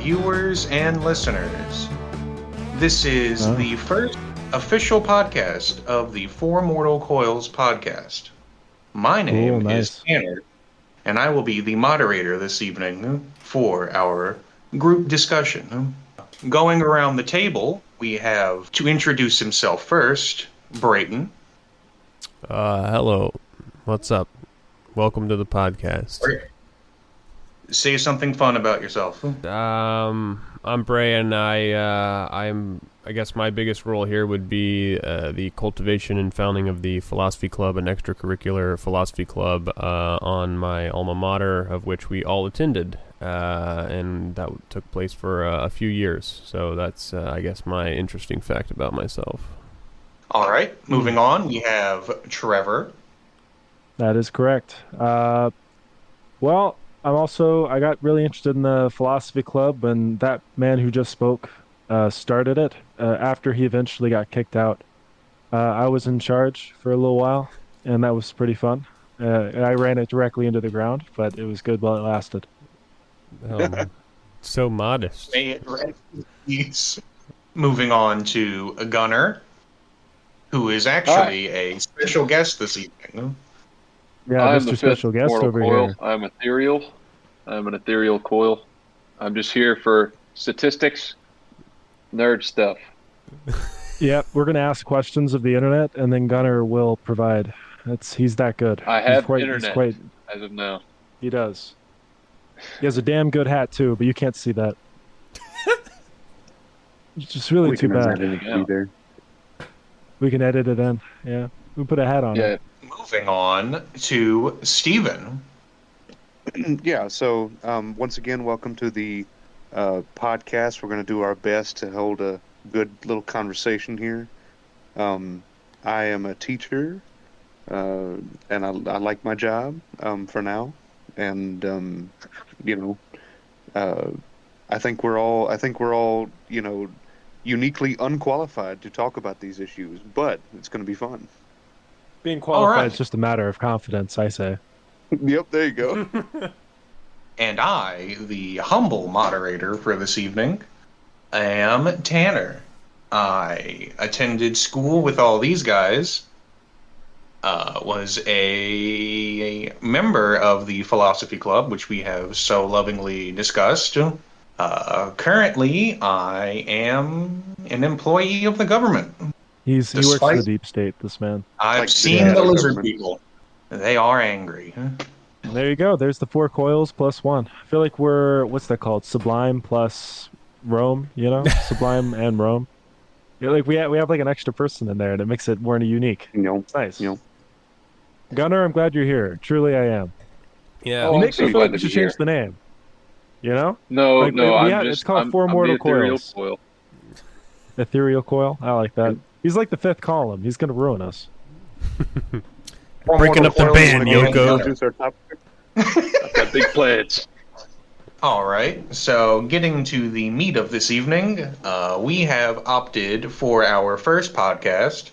viewers and listeners. This is the first official podcast of the Four Mortal Coils podcast. My name is Tanner, and I will be the moderator this evening for our group discussion. Going around the table, we have, to introduce himself first, Brayton. Hello. What's up? Welcome to the podcast. Say something fun about yourself. I'm Bray, and I guess my biggest role here would be the cultivation and founding of the Philosophy Club, an extracurricular philosophy club on my alma mater, of which we all attended, and that took place for a few years. So that's, I guess, my interesting fact about myself. All right, moving on, we have Trevor. That is correct. Well, I got really interested in the philosophy club when that man who just spoke started it. After he eventually got kicked out, I was in charge for a little while, and that was pretty fun. I ran it directly into the ground, but it was good while it lasted. So modest. May it rest in peace. Moving on to Gunnar, who is actually a special guest this evening. Yeah, I'm Mr. the Special fifth Guest mortal over coil. here. I'm ethereal. I'm an ethereal coil. I'm just here for statistics, nerd stuff. Yep, we're going to ask questions of the internet, and then Gunnar will provide. He's that good. I have internet as of now. He does. He has a damn good hat, too, but you can't see that. It's just really too bad. We can edit it in. Yeah, we put a hat on it. Moving on to Steven. Yeah, so once again, welcome to the podcast. We're going to do our best to hold a good little conversation here. I am a teacher, and I like my job for now. And I think we're all uniquely unqualified to talk about these issues, but it's going to be fun. Being qualified is just a matter of confidence, I say. Yep, there you go. And I, the humble moderator for this evening, am Tanner. I attended school with all these guys, was a member of the Philosophy Club, which we have so lovingly discussed. Currently, I am an employee of the government. He works for the deep state, this man. I've seen the lizard people. They are angry. There you go. There's the 4 coils plus 1. I feel like we're, what's that called? Sublime plus Rome, Sublime and Rome. Like we have like an extra person in there, and it makes it more unique. It's nice. Gunnar, I'm glad you're here. Truly, I am. Yeah. It makes me feel like we should change the name. No, it's called Four Mortal Coils. Coil. Ethereal coil. I like that. He's like the 5th column. He's gonna ruin us. Breaking up the band, Yoko. I've got big plans. All right, so getting to the meat of this evening, we have opted for our first podcast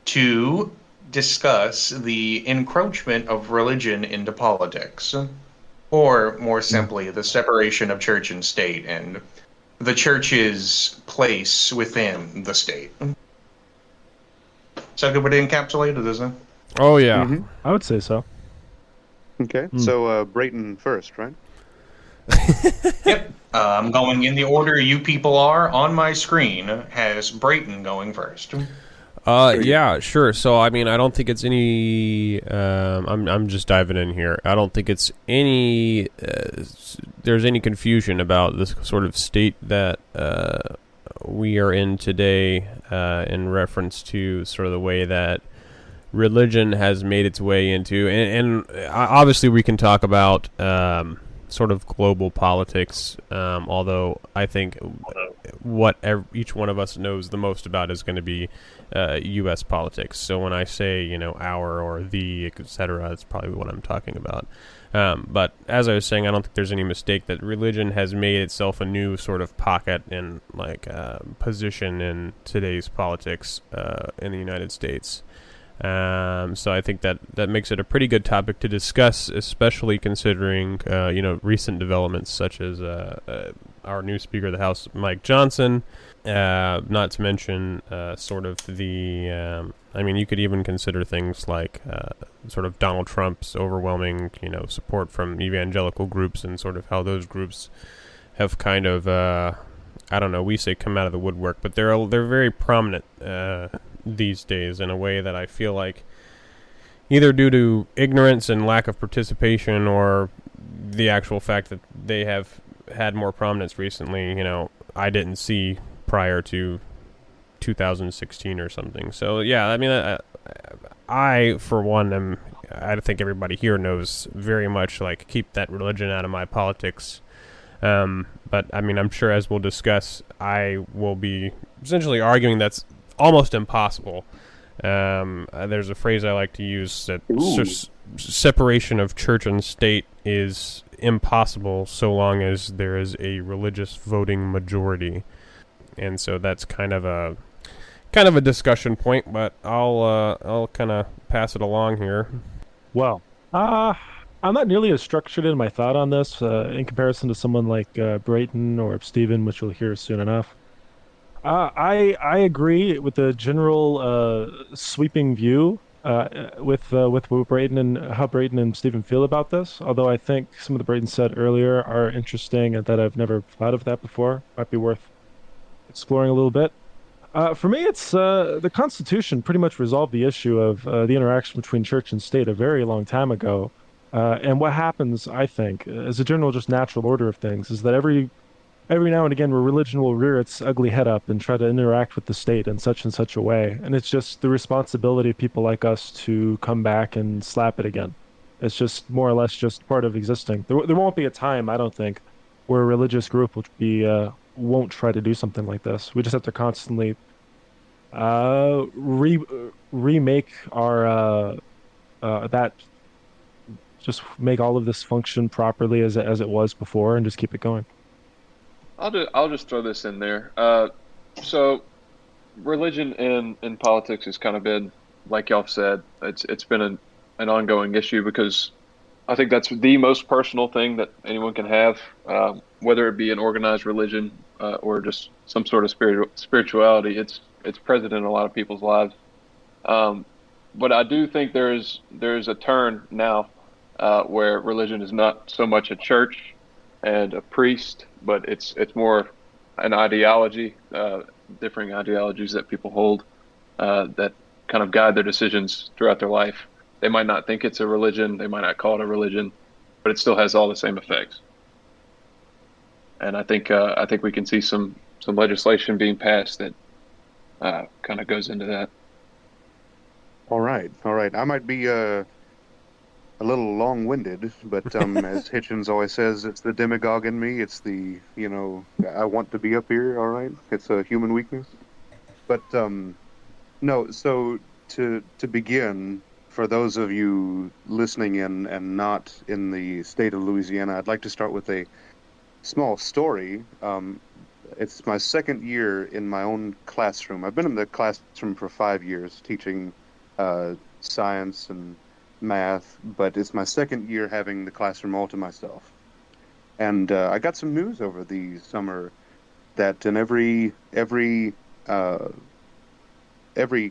to discuss the encroachment of religion into politics, or more simply, the separation of church and state and the church's place within the state. Is that good way to encapsulate it, isn't it? Oh, yeah. Mm-hmm. I would say so. Okay, so Brayton first, right? Yep. I'm going in the order you people are on my screen, has Brayton going first. Yeah, sure. So, I mean, I don't think it's any... I'm just diving in here. I don't think it's any... there's any confusion about this sort of state that we are in today in reference to sort of the way that religion has made its way into... And obviously we can talk about sort of global politics, although I think what each one of us knows the most about is going to be U.S. politics. So when I say, our or the, etc., that's probably what I'm talking about. But as I was saying, I don't think there's any mistake that religion has made itself a new sort of pocket and position in today's politics in the United States. So I think that makes it a pretty good topic to discuss, especially considering recent developments such as our new Speaker of the House, Mike Johnson. Not to mention sort of the, I mean, you could even consider things like sort of Donald Trump's overwhelming, support from evangelical groups and sort of how those groups have kind of, I don't know, we say come out of the woodwork, but they're very prominent these days in a way that I feel like either due to ignorance and lack of participation or the actual fact that they have had more prominence recently, I didn't see prior to 2016 or something. So, yeah, I mean, I for one, I think everybody here knows very much, like, keep that religion out of my politics. But, I mean, I'm sure as we'll discuss, I will be essentially arguing that's almost impossible. There's a phrase I like to use that separation of church and state is impossible so long as there is a religious voting majority, and so that's kind of a discussion point. But I'll kind of pass it along here. Well, I'm not nearly as structured in my thought on this in comparison to someone like Brayton or Stephen, which you'll hear soon enough. I agree with the general sweeping view with what Brayden and how Brayden and Stephen feel about this. Although I think some of the Brayden said earlier are interesting and that I've never thought of that before. Might be worth exploring a little bit. For me, it's the Constitution pretty much resolved the issue of the interaction between church and state a very long time ago. And what happens, I think, as a general just natural order of things, is that every now and again, where religion will rear its ugly head up and try to interact with the state in such and such a way. And it's just the responsibility of people like us to come back and slap it again. It's just more or less just part of existing. There won't be a time, I don't think, where a religious group won't try to do something like this. We just have to constantly remake our that, just make all of this function properly as it was before and just keep it going. I'll just throw this in there. So religion and politics has kind of been, like y'all said, it's been an ongoing issue because I think that's the most personal thing that anyone can have, whether it be an organized religion or just some sort of spirituality. It's present in a lot of people's lives. But I do think there's a turn now where religion is not so much a church and a priest, but it's more an ideology, differing ideologies that people hold that kind of guide their decisions throughout their life. They might not think it's a religion, they might not call it a religion, but it still has all the same effects. And I think we can see some legislation being passed that kind of goes into that. All right. I might be a little long-winded, but as Hitchens always says, it's the demagogue in me. It's the, I want to be up here, all right? It's a human weakness. But, no, so to begin, for those of you listening in and not in the state of Louisiana, I'd like to start with a small story. It's my second year in my own classroom. I've been in the classroom for 5 years teaching science and math, but it's my second year having the classroom all to myself. And I got some news over the summer that in every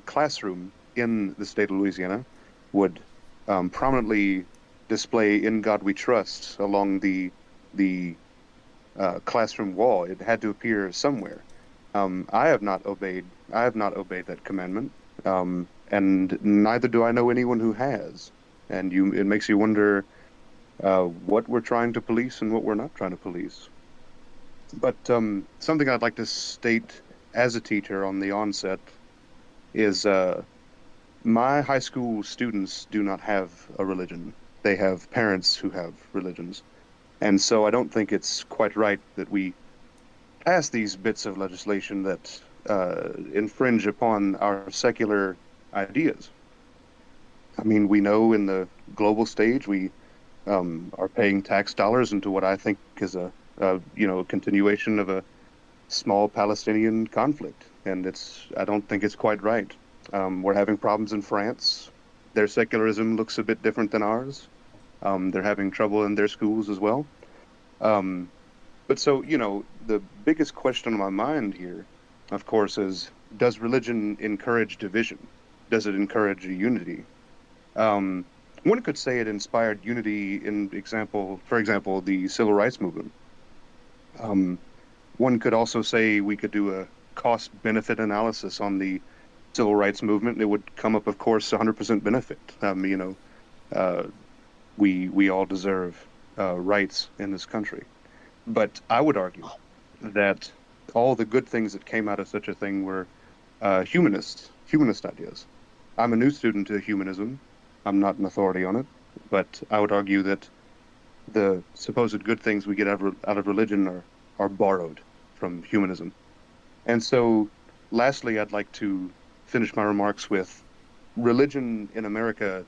classroom in the state of Louisiana would prominently display "In God We Trust" along the classroom wall. It had to appear somewhere. I have not obeyed that commandment, and neither do I know anyone who has. And it makes you wonder what we're trying to police and what we're not trying to police. But something I'd like to state as a teacher on the onset is my high school students do not have a religion. They have parents who have religions. And so I don't think it's quite right that we pass these bits of legislation that infringe upon our secular ideas. I mean, we know in the global stage we are paying tax dollars into what I think is a continuation of a small Palestinian conflict, and I don't think it's quite right. We're having problems in France. Their secularism looks a bit different than ours. They're having trouble in their schools as well. But so, the biggest question on my mind here, of course, is does religion encourage division? Does it encourage unity? One could say it inspired unity for example, the civil rights movement. One could also say we could do a cost-benefit analysis on the civil rights movement. It would come up, of course, 100% benefit. We all deserve rights in this country. But I would argue that all the good things that came out of such a thing were humanist ideas. I'm a new student to humanism. I'm not an authority on it, but I would argue that the supposed good things we get out of religion are borrowed from humanism. And so, lastly, I'd like to finish my remarks with religion in America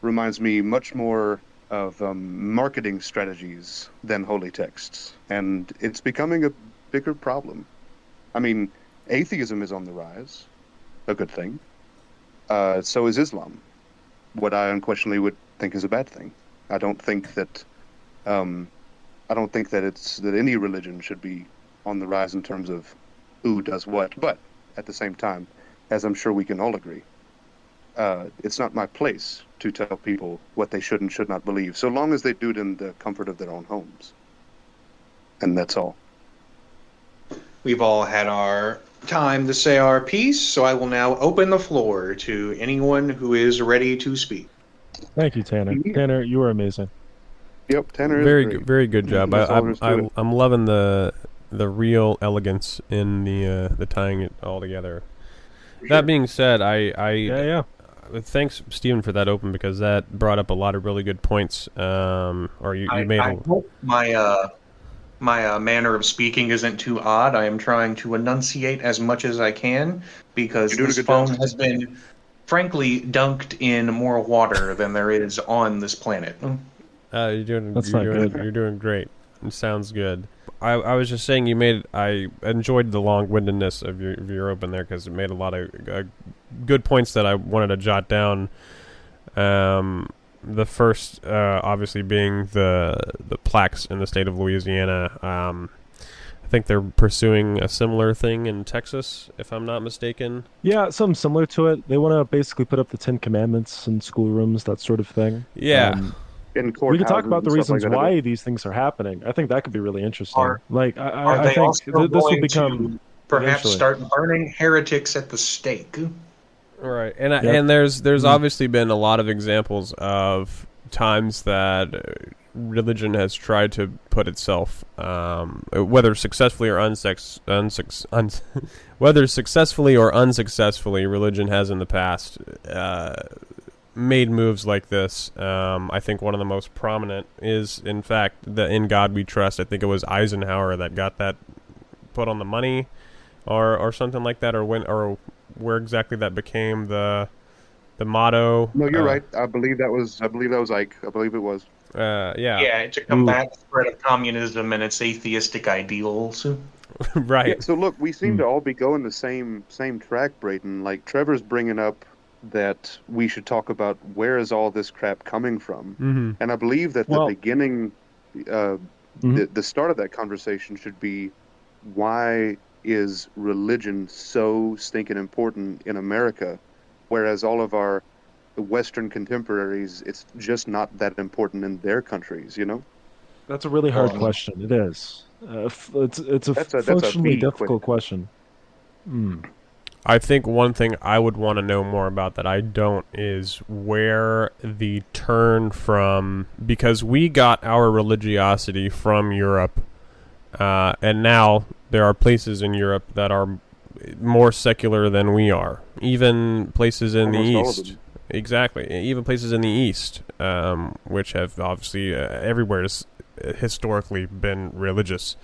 reminds me much more of marketing strategies than holy texts. And it's becoming a bigger problem. I mean, atheism is on the rise, a good thing. So is Islam, what I unquestionably would think is a bad thing. I don't think that that any religion should be on the rise in terms of who does what. But at the same time, as I'm sure we can all agree, it's not my place to tell people what they should and should not believe, so long as they do it in the comfort of their own homes. And that's all. We've all had our time to say our piece, so I will now open the floor to anyone who is ready to speak. Thank you, Tanner. Tanner, you are amazing. Yep, Tanner. Very good job. I'm loving the real elegance in the tying it all together. Sure. That being said, I thanks, Stephen, for that open, because that brought up a lot of really good points. I hope my manner of speaking isn't too odd. I am trying to enunciate as much as I can, because this phone has been, frankly, dunked in more water than there is on this planet. You're doing great. It sounds good. I was just saying I enjoyed the long-windedness of your open there, because it made a lot of good points that I wanted to jot down. The first, obviously, being the plaques in the state of Louisiana. I think they're pursuing a similar thing in Texas, if I'm not mistaken. Yeah, something similar to it. They want to basically put up the 10 Commandments in schoolrooms, that sort of thing. Yeah. We could talk about the reasons why these things are happening. I think that could be really interesting. I think this will become perhaps start burning heretics at the stake. Right, and there's obviously been a lot of examples of times that religion has tried to put itself, whether successfully or unsuccessfully, religion has in the past made moves like this. I think one of the most prominent is, in fact, the "In God We Trust." I think it was Eisenhower that got that put on the money, or something like that, or where exactly that became the motto. No, you're right. I believe that was Ike. I believe it was. Yeah, to combat the spread of communism and its atheistic ideals. Right. Yeah, so look, we seem to all be going the same track, Brayden. Like, Trevor's bringing up that we should talk about where is all this crap coming from. Mm-hmm. And I believe that the beginning, the start of that conversation should be, why is religion so stinking important in America, whereas all of our Western contemporaries, it's just not that important in their countries, That's a really hard question. It is. It's a functionally difficult question. I think one thing I would want to know more about that I don't is where the turn from, because we got our religiosity from Europe, and now there are places in Europe that are more secular than we are. Even places in the East. Exactly. Even places in the East, which have obviously everywhere has historically been religious.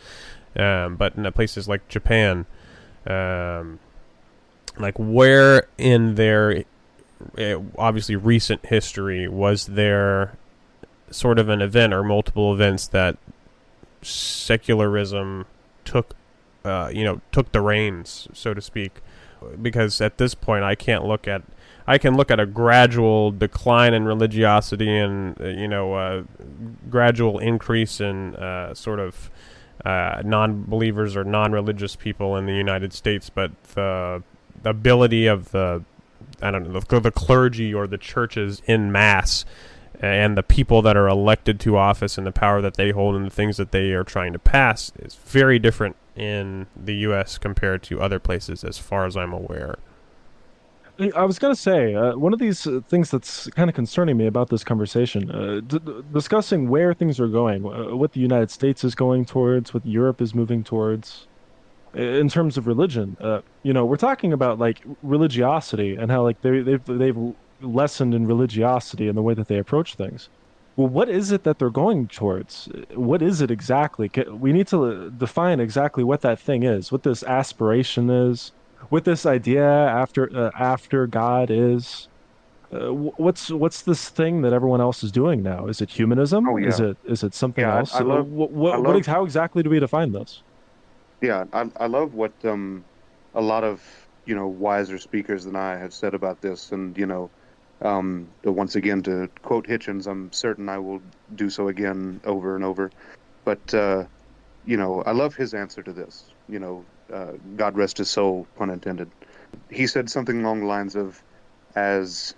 But in places like Japan, like, where in their obviously recent history was there sort of an event or multiple events that secularism took the reins, so to speak? Because at this point, I can look at a gradual decline in religiosity and gradual increase in sort of non-believers or non-religious people in the United States, but the ability of the clergy or the churches in mass and the people that are elected to office and the power that they hold and the things that they are trying to pass is very different in the U.S. compared to other places, as far as I'm aware. I was going to say, one of these things that's kind of concerning me about this conversation, discussing where things are going, what the United States is going towards, what Europe is moving towards, in terms of religion. We're talking about like religiosity and how like they've lessened in religiosity and the way that they approach things. Well, what is it that they're going towards? What is it exactly? We need to define exactly what that thing is, what this aspiration is, what this idea after God is. What's this thing that everyone else is doing now? Is it humanism? Oh yeah, Is it something yeah. else? I love, How exactly do we define this? yeah. I love what a lot of wiser speakers than I have said about this, and once again to quote Hitchens, I'm certain I will do so again over and over. But I love his answer to this. God rest his soul, pun intended. He said something along the lines of, as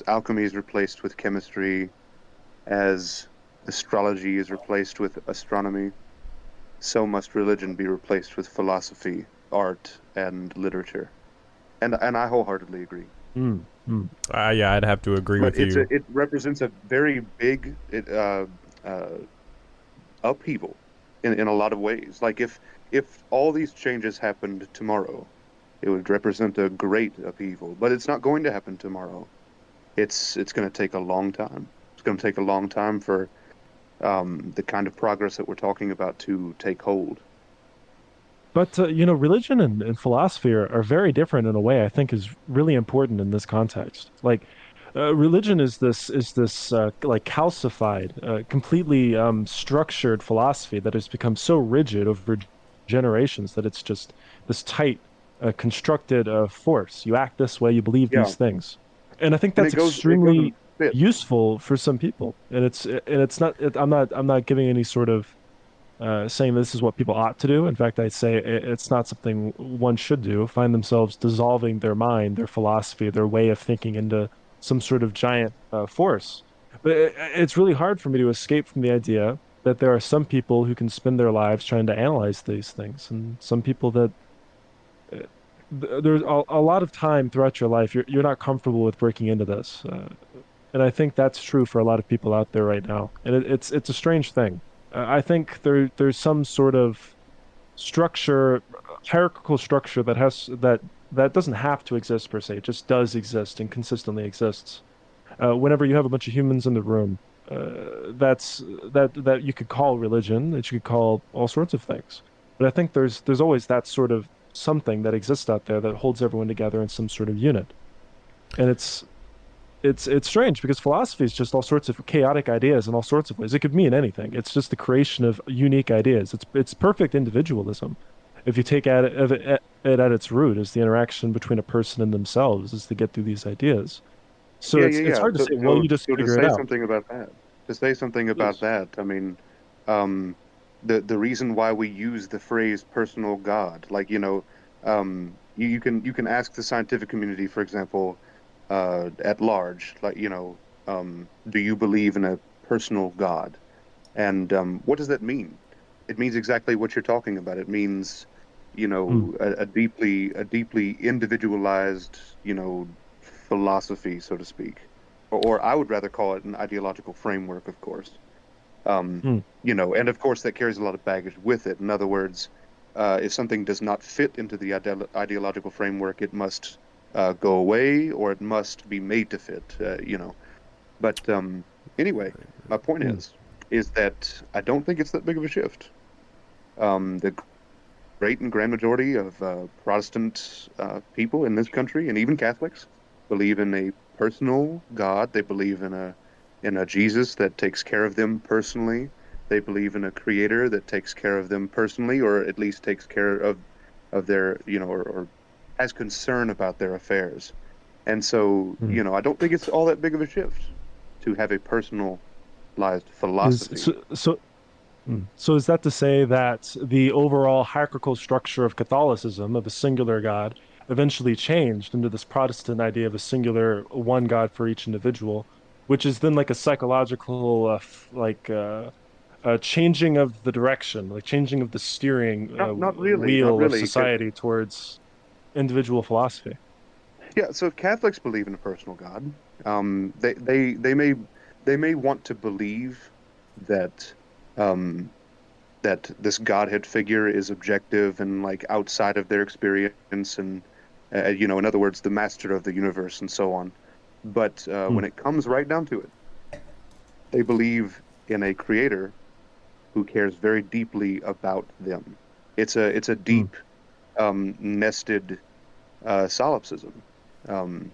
alchemy is replaced with chemistry, as astrology is replaced with astronomy, so must religion be replaced with philosophy, art, and literature. And I wholeheartedly agree. Mm, mm. Yeah, I'd have to agree But with you. it represents a very big upheaval in a lot of ways. Like if all these changes happened tomorrow, it would represent a great upheaval. But it's not going to happen tomorrow. It's going to take a long time. It's going to take a long time for the kind of progress that we're talking about to take hold. But religion and philosophy are very different in a way I think is really important in this context. Like, religion is this like calcified, completely structured philosophy that has become so rigid over generations that it's just this tight, constructed force. You act this way, you believe Yeah, these things, and I think and that's it goes and extremely fits. useful for some people. And it's not. I'm not giving any sort of saying this is what people ought to do. In fact, I'd say it's not something one should do. Find themselves dissolving their mind, their philosophy, their way of thinking into some sort of giant force. But it's really hard for me to escape from the idea that there are some people who can spend their lives trying to analyze these things, and some people that uh, there's a lot of time throughout your life you're not comfortable with breaking into this. And I think that's true for a lot of people out there right now. And it's a strange thing. I think there's some sort of structure, hierarchical structure that doesn't have to exist per se. It just does exist and consistently exists. Whenever you have a bunch of humans in the room, that you could call religion, that you could call all sorts of things. But I think there's always that sort of something that exists out there that holds everyone together in some sort of unit. And it's strange because philosophy is just all sorts of chaotic ideas in all sorts of ways. It could mean anything. It's just the creation of unique ideas. It's perfect individualism. If you take it at its root, is the interaction between a person and themselves is to get through these ideas. So Yeah, it's yeah, yeah. hard to So, say, well, so, you just so to figure it say out. something about that, Please. I mean, um, the reason why we use the phrase "personal God," like you can ask the scientific community, for example, at large, like do you believe in a personal God? And what does that mean? It means exactly what you're talking about. It means, Mm, a deeply individualized, philosophy, so to speak, or I would rather call it an ideological framework, of course. mm. And of course that carries a lot of baggage with it. In other words, if something does not fit into the ideological framework, it must go away, or it must be made to fit. But anyway, my point Mm. is that I don't think it's that big of a shift. The great and grand majority of Protestant people in this country, and even Catholics, believe in a personal God. They believe in a Jesus that takes care of them personally. They believe in a creator that takes care of them personally, or at least takes care of their, or has concern about their affairs. And so, Mm. I don't think it's all that big of a shift to have a personalized Is philosophy. so So is that to say that the overall hierarchical structure of Catholicism, of a singular God, eventually changed into this Protestant idea of a singular one God for each individual, which is then like a psychological, changing of the direction, like changing of the steering Not wheel of really. society towards individual philosophy? Yeah, so Catholics believe in a personal God. They may want to believe that um, that this Godhead figure is objective and like outside of their experience, and in other words, the master of the universe and so on. But Hmm. when it comes right down to it, they believe in a creator who cares very deeply about them. It's a Hmm. deep nested solipsism. Um,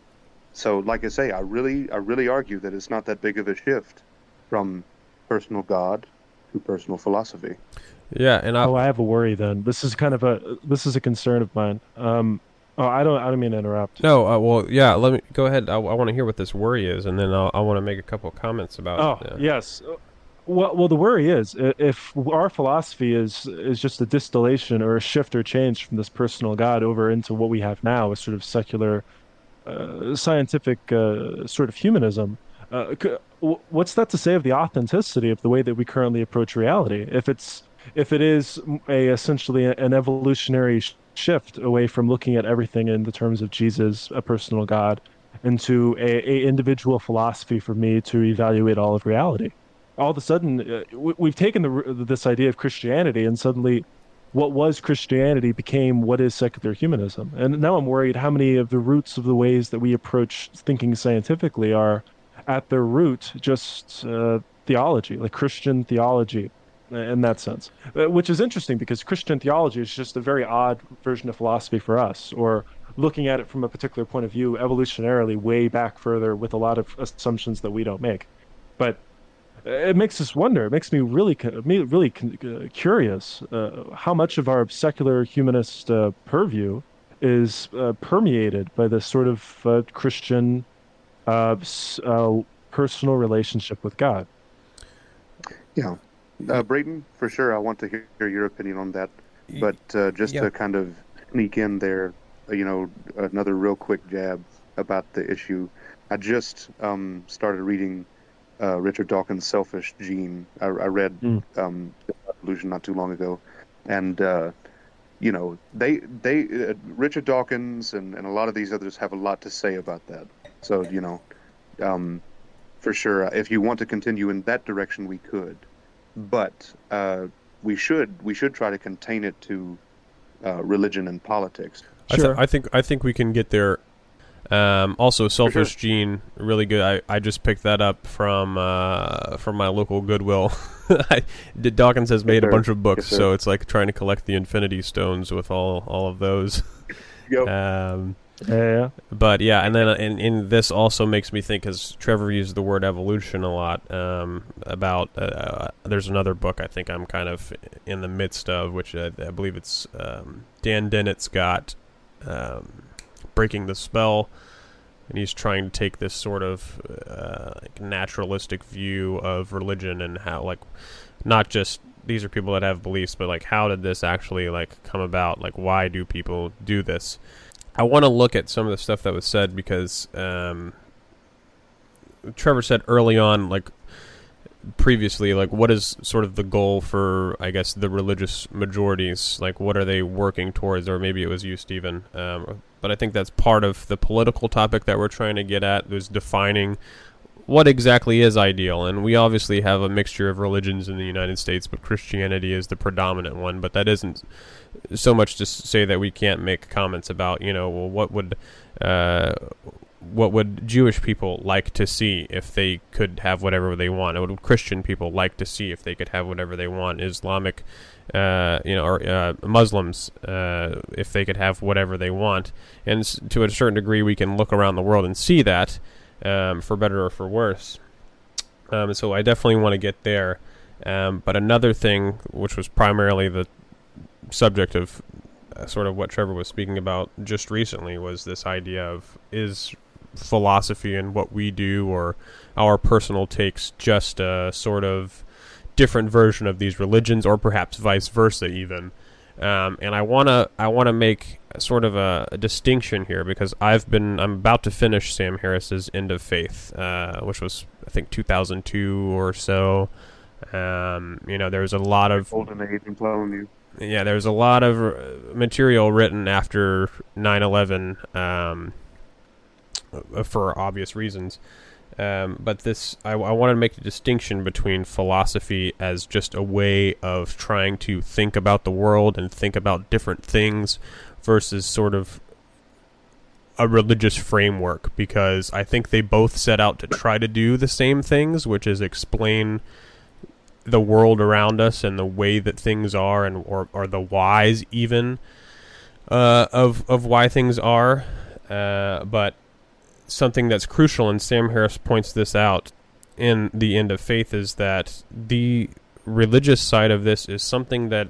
so, like I say, I really argue that it's not that big of a shift from personal God to personal philosophy. Yeah, and I Oh, I have a worry then. This is a concern of mine. Oh, I don't mean to interrupt. no, well, yeah. Let me go ahead. I want to hear what this worry is, and then I want to make a couple of comments about. Oh, yes. Well, the worry is if our philosophy is just a distillation or a shift or change from this personal God over into what we have now, a sort of secular, scientific sort of humanism. What's that to say of the authenticity of the way that we currently approach reality? If it is a essentially an evolutionary shift away from looking at everything in the terms of Jesus, a personal God, into a individual philosophy for me to evaluate all of reality. All of a sudden, we've taken this idea of Christianity, and suddenly what was Christianity became what is secular humanism. And now I'm worried how many of the roots of the ways that we approach thinking scientifically are at their root just theology, like Christian theology in that sense, which is interesting because Christian theology is just a very odd version of philosophy for us, or looking at it from a particular point of view, evolutionarily, way back further with a lot of assumptions that we don't make. But it makes us wonder. It makes me really curious how much of our secular humanist purview is permeated by this sort of Christian uh, s- uh, personal relationship with God. Yeah. Brayton, for sure, I want to hear your opinion on that. y- But just yeah. to kind of sneak in there, another real quick jab about the issue. I just started reading Richard Dawkins' Selfish Gene. I read Mm. Illusion not too long ago, and Richard Dawkins and a lot of these others have a lot to say about that. So um, for sure, if you want to continue in that direction, we could, but we should try to contain it to religion and politics. Sure. I think we can get there. Also, For sure. Selfish Gene, really good. I just picked that up from my local Goodwill. Dawkins has Yes, made a sir. bunch of books, Yes, sir. so it's like trying to collect the Infinity Stones with all of those. Yep. Um, Yeah. but yeah, and then in this also makes me think, because Trevor used the word evolution a lot, about there's another book I think I'm kind of in the midst of, which I believe it's Dan Dennett's got, Breaking the Spell, and he's trying to take this sort of like naturalistic view of religion, and how, like, not just these are people that have beliefs, but like how did this actually like come about, like why do people do this. I want to look at some of the stuff that was said, because Trevor said early on, like previously, like what is sort of the goal for, I guess, the religious majorities, like what are they working towards, or maybe it was you, Stephen, but I think that's part of the political topic that we're trying to get at, is defining what exactly is ideal. And we obviously have a mixture of religions in the United States, but Christianity is the predominant one. But that isn't so much to say that we can't make comments about, well, what would Jewish people like to see if they could have whatever they want? What would Christian people like to see if they could have whatever they want? Islamic, or Muslims, if they could have whatever they want. And to a certain degree, we can look around the world and see that, for better or for worse. So I definitely want to get there. But another thing, which was primarily the subject of sort of what Trevor was speaking about just recently, was this idea of, is philosophy and what we do, or our personal takes, just a sort of different version of these religions, or perhaps vice versa even. And I wanna make sort of a distinction here, because I'm about to finish Sam Harris's End of Faith, which was, I think, 2002 or so. There's a lot of golden age imploring you. Yeah, there's a lot of material written after 9/11 for obvious reasons. But I want to make a distinction between philosophy as just a way of trying to think about the world and think about different things versus sort of a religious framework, because I think they both set out to try to do the same things, which is explain the world around us and the way that things are, and or the whys even of why things are. But something that's crucial, and Sam Harris points this out in The End of Faith, is that the religious side of this is something that,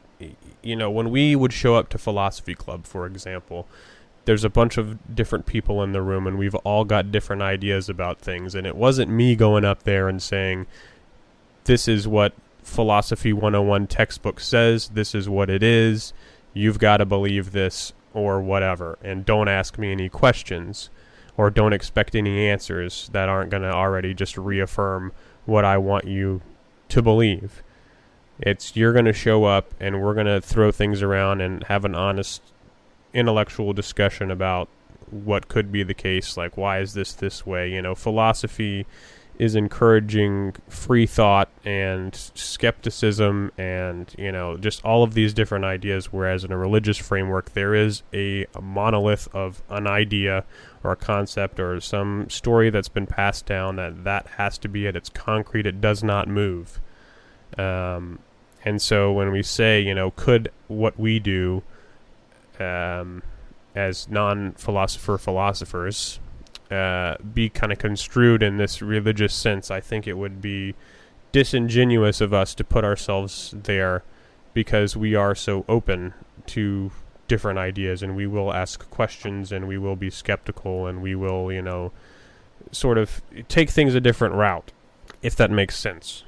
when we would show up to Philosophy Club, for example, there's a bunch of different people in the room, and we've all got different ideas about things, and it wasn't me going up there and saying, this is what Philosophy 101 textbook says, this is what it is, you've got to believe this, or whatever, and don't ask me any questions, or don't expect any answers that aren't going to already just reaffirm what I want you to believe. You're going to show up, and we're going to throw things around and have an honest intellectual discussion about what could be the case, like, why is this way? Philosophy is encouraging free thought and skepticism and, just all of these different ideas, whereas in a religious framework there is a monolith of an idea or a concept or some story that's been passed down that has to be at its concrete. It does not move. And so when we say, could what we do as non-philosopher philosophers be kind of construed in this religious sense, I think it would be disingenuous of us to put ourselves there, because we are so open to different ideas, and we will ask questions, and we will be skeptical, and we will, sort of take things a different route, if that makes sense.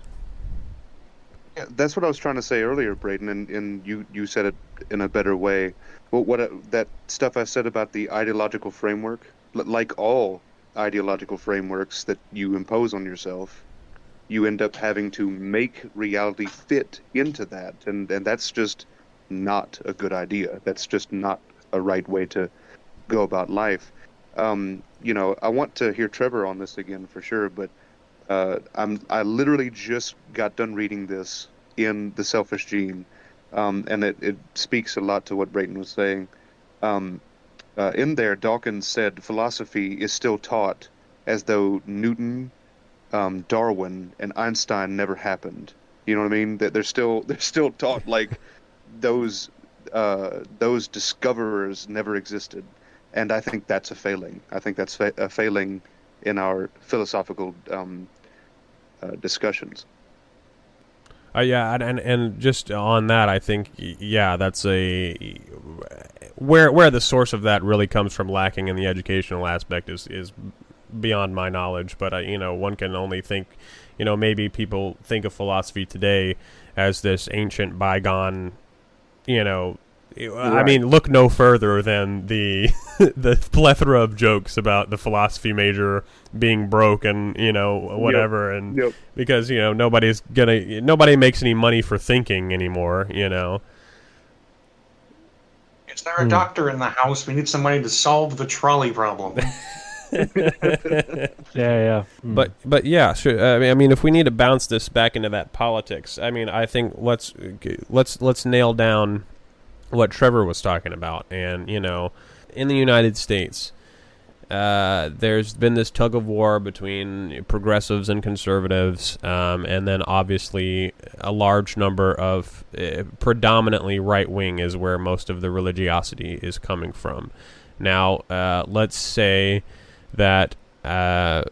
Yeah, that's what I was trying to say earlier, Braden, and you said it in a better way. Well, that stuff I said about the ideological framework, like all ideological frameworks that you impose on yourself, you end up having to make reality fit into that, and that's just not a good idea. That's just not a right way to go about life. I want to hear Trevor on this again for sure, but I literally just got done reading this in The Selfish Gene, and it speaks a lot to what Brayton was saying. In there, Dawkins said philosophy is still taught as though Newton, Darwin, and Einstein never happened. You know what I mean? That they're still taught like those discoverers never existed, and I think that's a failing. I think that's a failing in our philosophical discussions. Yeah, and just on that, I think, that's where the source of that really comes from lacking in the educational aspect is beyond my knowledge. But one can only think, maybe people think of philosophy today as this ancient bygone, right. I mean, look no further than the the plethora of jokes about the philosophy major being broke and whatever, yep. And yep. Because nobody makes any money for thinking anymore. Is there a doctor in the house? We need somebody to solve the trolley problem. Yeah. But yeah, sure. I mean, if we need to bounce this back into that politics, I mean, I think let's nail down what Trevor was talking about. And in the United States, there's been this tug of war between progressives and conservatives, and then obviously a large number of predominantly right wing is where most of the religiosity is coming from. Now, let's say that the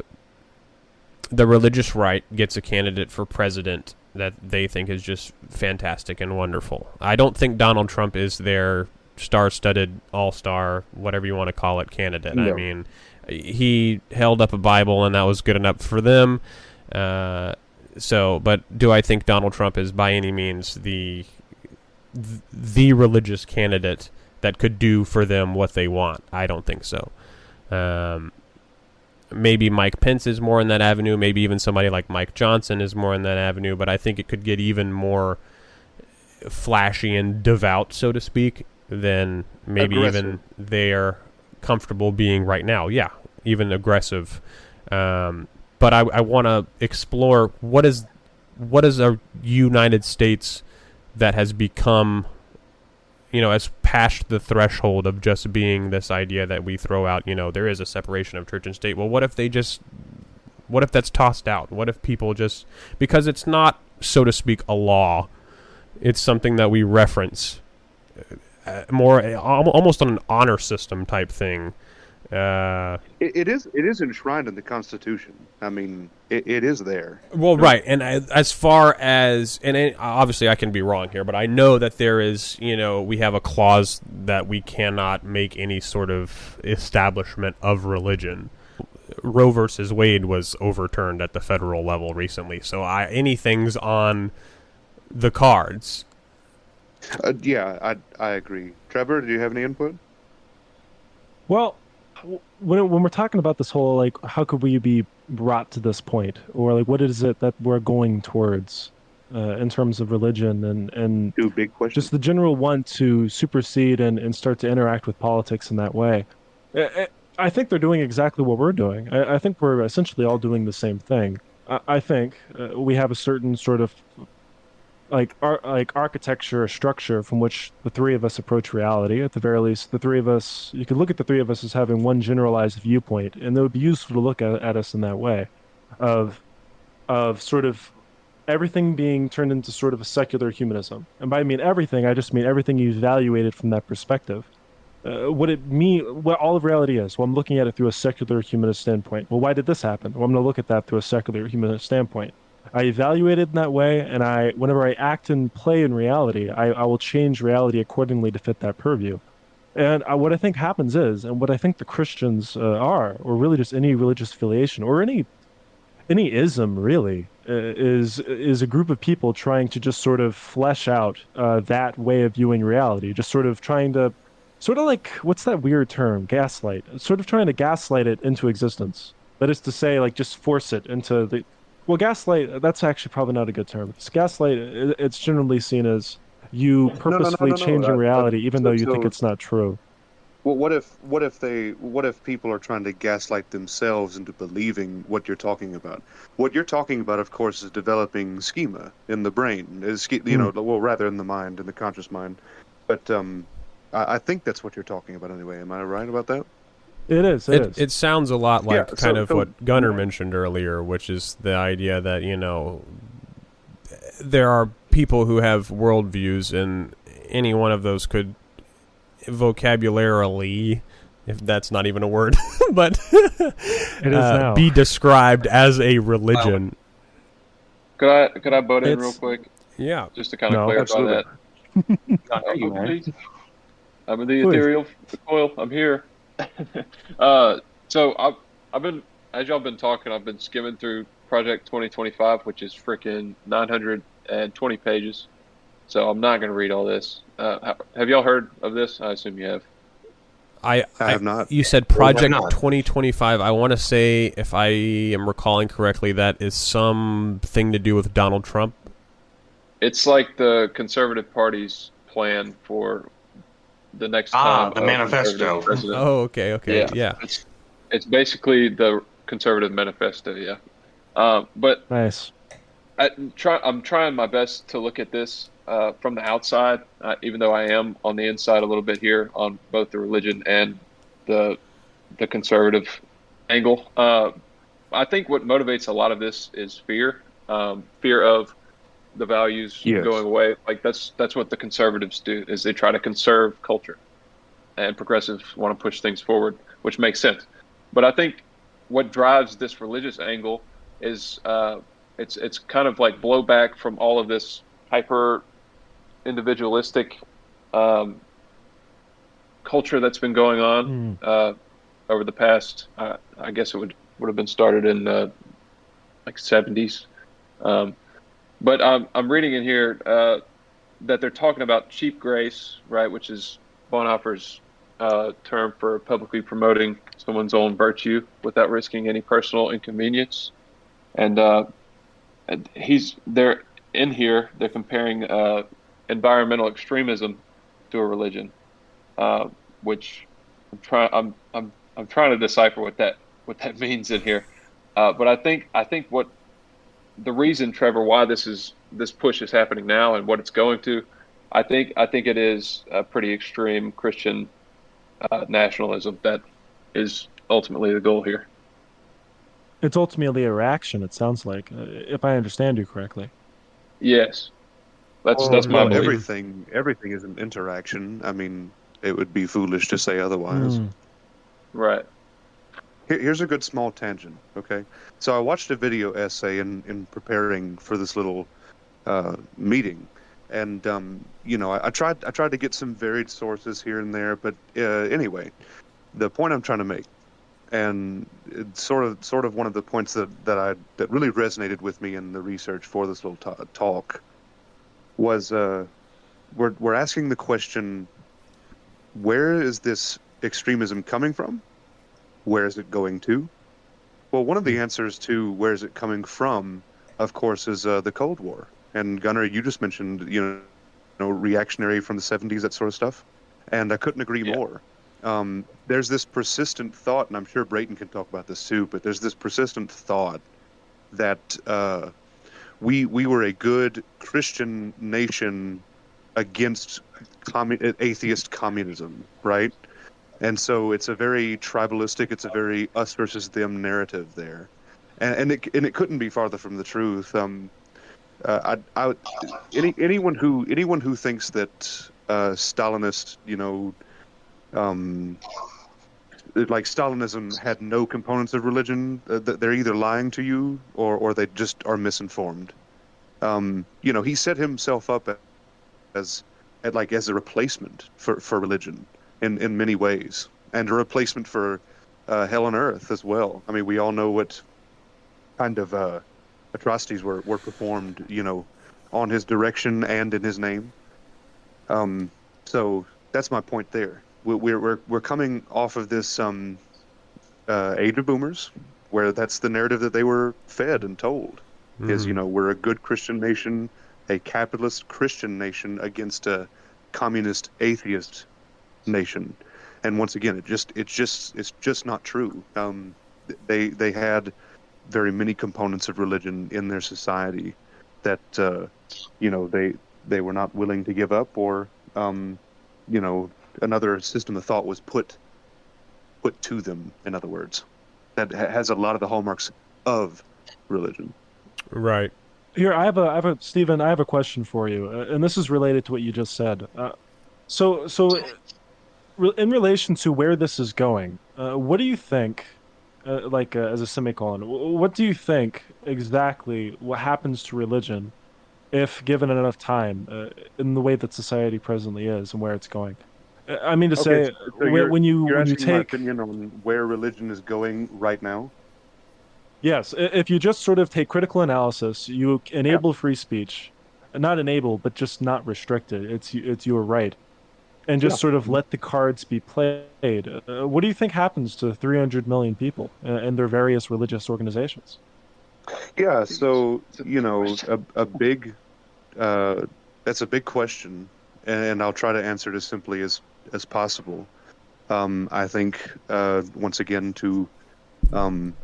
religious right gets a candidate for president that they think is just fantastic and wonderful. I don't think Donald Trump is their star-studded, all-star, whatever you want to call it, candidate. No. I mean, he held up a Bible, and that was good enough for them. So, but do I think Donald Trump is by any means the religious candidate that could do for them what they want? I don't think so. Maybe Mike Pence is more in that avenue. Maybe even somebody like Mike Johnson is more in that avenue. But I think it could get even more flashy and devout, so to speak, than maybe aggressive. even they're comfortable being right now. Yeah, even aggressive. But I want to explore what is a United States that has become, has passed the threshold of just being this idea that we throw out, there is a separation of church and state. Well, what if that's tossed out? What if people just, because it's not, so to speak, a law, it's something that we reference more almost on an honor system type thing. It is enshrined in the Constitution. I mean, it is there. Well, right, and as far as, and obviously I can be wrong here, but I know that there is, we have a clause that we cannot make any sort of establishment of religion. Roe versus Wade was overturned at the federal level recently, so anything's on the cards. Yeah, I agree. Trevor, do you have any input? Well, when we're talking about this whole, like, how could we be brought to this point, or like what is it that we're going towards in terms of religion and Two big questions. just the general want to supersede and start to interact with politics in that way. I think they're doing exactly what we're doing. I think we're essentially all doing the same thing. I think we have a certain sort of like architecture or structure from which the three of us approach reality. At the very least, the three of us, you could look at the three of us as having one generalized viewpoint, and it would be useful to look at us in that way, of sort of everything being turned into sort of a secular humanism. And by I mean everything, I just mean everything evaluated from that perspective. What all of reality is. Well, I'm looking at it through a secular humanist standpoint. Well, why did this happen? Well, I'm going to look at that through a secular humanist standpoint. I evaluate it in that way, and whenever I act and play in reality, I will change reality accordingly to fit that purview. And what I think happens is, and what I think the Christians are, or really just any religious affiliation, or any ism really, is a group of people trying to just sort of flesh out that way of viewing reality, just sort of trying to, sort of like, what's that weird term, gaslight, sort of trying to gaslight it into existence. That is to say, like, just force it into the, well, gaslight, that's actually probably not a good term. Because gaslight, it's generally seen as you purposefully changing reality even though you think it's not true. Well, what if people are trying to gaslight themselves into believing what you're talking about? What you're talking about, of course, is developing schema in the brain, well, rather in the mind, in the conscious mind. But I think that's what you're talking about anyway. Am I right about that? It is. It sounds a lot like so what Gunnar mentioned earlier, which is the idea that, there are people who have worldviews, and any one of those could vocabularily, if that's not even a word, but it is now. Be described as a religion. Could I butt in real quick? Yeah. Just to kind of clarify absolutely. that. I'm in the ethereal coil. I'm here. So I've been, as y'all been talking, I've been skimming through Project 2025, which is freaking 920 pages. So I'm not going to read all this. Have y'all heard of this? I assume you have. I have not. You said Project 2025. I want to say, if I am recalling correctly, that is something to do with Donald Trump. It's like the Conservative Party's plan for the next time. The manifesto. Oh, okay, yeah. It's basically the Conservative manifesto, yeah. But nice. I'm trying my best to look at this from the outside, even though I am on the inside a little bit here on both the religion and the conservative angle. I think what motivates a lot of this is fear of the values going away. Like that's what the conservatives do, is they try to conserve culture, and progressives want to push things forward, which makes sense. But I think what drives this religious angle is it's kind of like blowback from all of this hyper individualistic culture that's been going on over the past. I guess it would have been started in like 70s Um, but I'm reading in here that they're talking about cheap grace, right, which is Bonhoeffer's term for publicly promoting someone's own virtue without risking any personal inconvenience. And he's they're in here. They're comparing environmental extremism to a religion, uh, which I'm trying to decipher what that means in here. But I think what the reason, Trevor, why this push is happening now and what it's going to, I think it is a pretty extreme Christian nationalism that is ultimately the goal here. It's ultimately a reaction, it sounds like, if I understand you correctly. Yes, that's my Well, Mhm. belief. everything is an interaction. I mean, it would be foolish to say otherwise. Mm. Right. Here's a good small tangent. Okay, so I watched a video essay in preparing for this little meeting, and I tried to get some varied sources here and there, but anyway, the point I'm trying to make, and it's sort of one of the points that really resonated with me in the research for this little talk was we're asking the question, where is this extremism coming from? Where is it going to? Well, one of the answers to where is it coming from, of course, is the Cold War. And Gunnar, you just mentioned, reactionary from the 70s, that sort of stuff. And I couldn't agree Yeah. more. There's this persistent thought, and I'm sure Brayton can talk about this too, but there's this persistent thought that we were a good Christian nation against atheist communism, right? And so it's a very tribalistic, it's a very us versus them narrative there, and it couldn't be farther from the truth. Anyone who thinks that Stalinist, um, like Stalinism had no components of religion, they're either lying to you or they just are misinformed. He set himself up as as a replacement for religion in many ways, and a replacement for hell on earth as well. I mean, we all know what kind of atrocities were performed, on his direction and in his name. So that's my point there. We're coming off of this age of boomers, where that's the narrative that they were fed and told. Is we're a good Christian nation, a capitalist Christian nation against a communist atheist nation. And once again, it's just not true. They had very many components of religion in their society that they were not willing to give up, or another system of thought was put to them. In other words, that has a lot of the hallmarks of religion. Right. Here, Stephen, I have a question for you, and this is related to what you just said. In relation to where this is going, what do you think, as a semicolon, what do you think exactly what happens to religion if given enough time, in the way that society presently is and where it's going? I mean to Okay, say, so you're when you asking my take, opinion on where religion is going right now? yes, if you just sort of take critical analysis, you Yeah. enable free speech, not enable, but just not restrict it. It's your right, and Yeah. just sort of let the cards be played. What do you think happens to 300 million people and their various religious organizations? Yeah, so a big that's a big question, and I'll try to answer it as simply as possible. I think once again to um,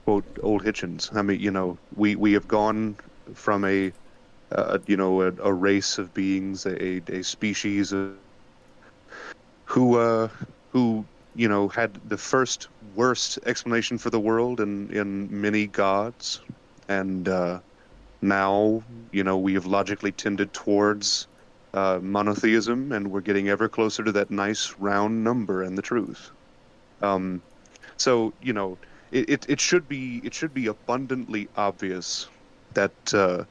quote old Hitchens. I mean, we have gone from a race of beings, a species who uh, who had the first worst explanation for the world in many gods, and now we have logically tended towards monotheism, and we're getting ever closer to that nice round number and the truth. Um, so it should be abundantly obvious that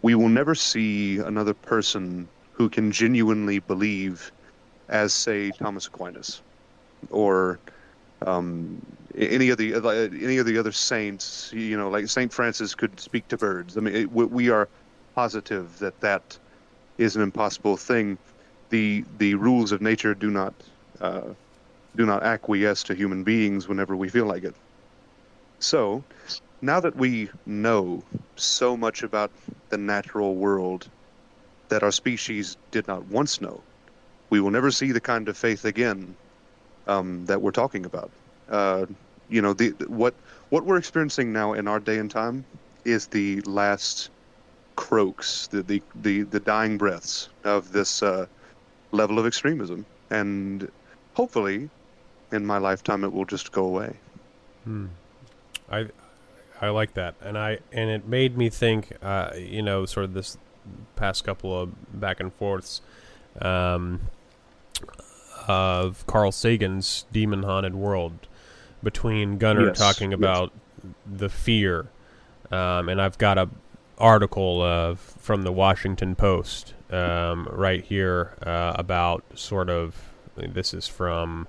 we will never see another person who can genuinely believe as, say, Thomas Aquinas, or Any of the other saints, like Saint Francis could speak to birds. I mean, we are positive that is an impossible thing. The rules of nature do not acquiesce to human beings whenever we feel like it. So, now that we know so much about the natural world that our species did not once know, we will never see the kind of faith again that we're talking about. What we're experiencing now in our day and time is the last croaks, the dying breaths of this level of extremism, and hopefully, in my lifetime, it will just go away. I like that, and it made me think, sort of this past couple of back and forths of Carl Sagan's Demon Haunted World, between Gunnar talking about the fear, and I've got a article from the Washington Post right here about sort of, this is from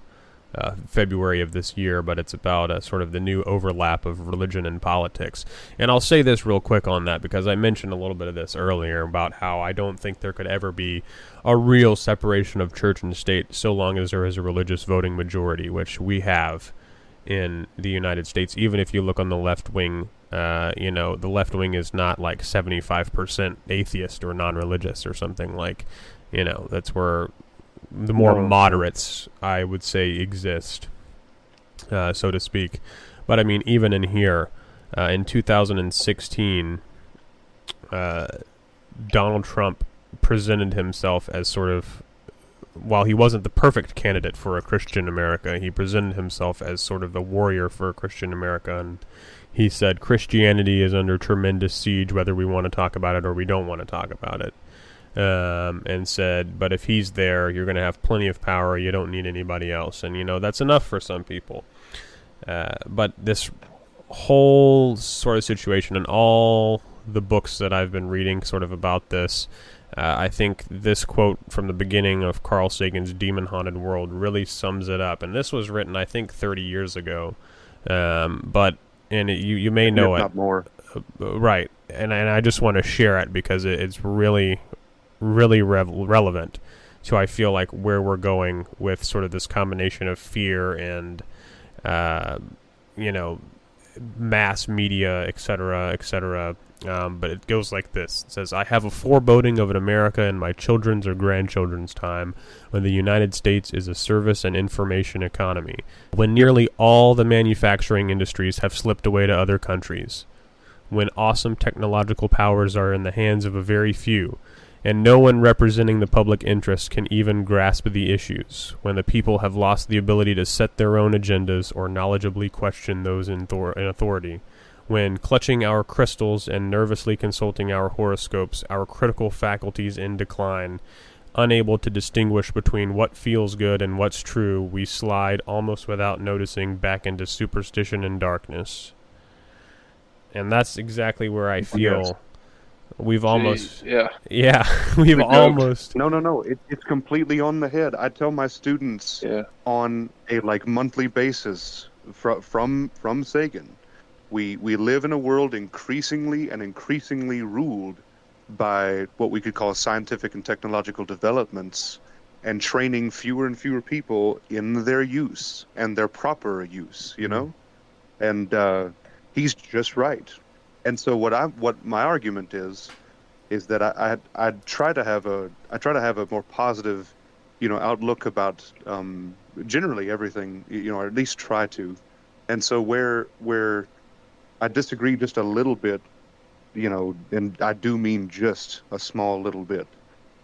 February of this year, but it's about sort of the new overlap of religion and politics. And I'll say this real quick on that, because I mentioned a little bit of this earlier about how I don't think there could ever be a real separation of church and state so long as there is a religious voting majority, which we have in the United States. Even if you look on the left wing, the left wing is not like 75% atheist or non-religious or something, like, that's where the more moderates, I would say, exist, so to speak. But I mean, even in here, in 2016, Donald Trump presented himself as sort of, while he wasn't the perfect candidate for a Christian America, he presented himself as sort of the warrior for a Christian America, and he said Christianity is under tremendous siege, whether we want to talk about it or we don't want to talk about it. And said, but if he's there, you're going to have plenty of power, you don't need anybody else. And, that's enough for some people. But this whole sort of situation, and all the books that I've been reading sort of about this, I think this quote from the beginning of Carl Sagan's Demon Haunted World really sums it up. And this was written, I think, 30 years ago. You may know it. Not more. Right. And I just want to share it because it's really relevant to, I feel like, where we're going with sort of this combination of fear and mass media, etc. But it goes like this. It says, I have a foreboding of an America in my children's or grandchildren's time when the United States is a service and information economy, when nearly all the manufacturing industries have slipped away to other countries, when awesome technological powers are in the hands of a very few, and no one representing the public interest can even grasp the issues, when the people have lost the ability to set their own agendas or knowledgeably question those in authority, when, clutching our crystals and nervously consulting our horoscopes, our critical faculties in decline, unable to distinguish between what feels good and what's true, we slide, almost without noticing, back into superstition and darkness. And that's exactly where I feel we've almost... Yeah, we've almost... No. It's completely on the head. I tell my students on a monthly basis from Sagan, we live in a world increasingly ruled by what we could call scientific and technological developments, and training fewer and fewer people in their use and their proper use, And he's just right. And so what my argument is that I try to have a more positive, outlook about generally everything, or at least try to. And so where I disagree just a little bit, and I do mean just a small little bit.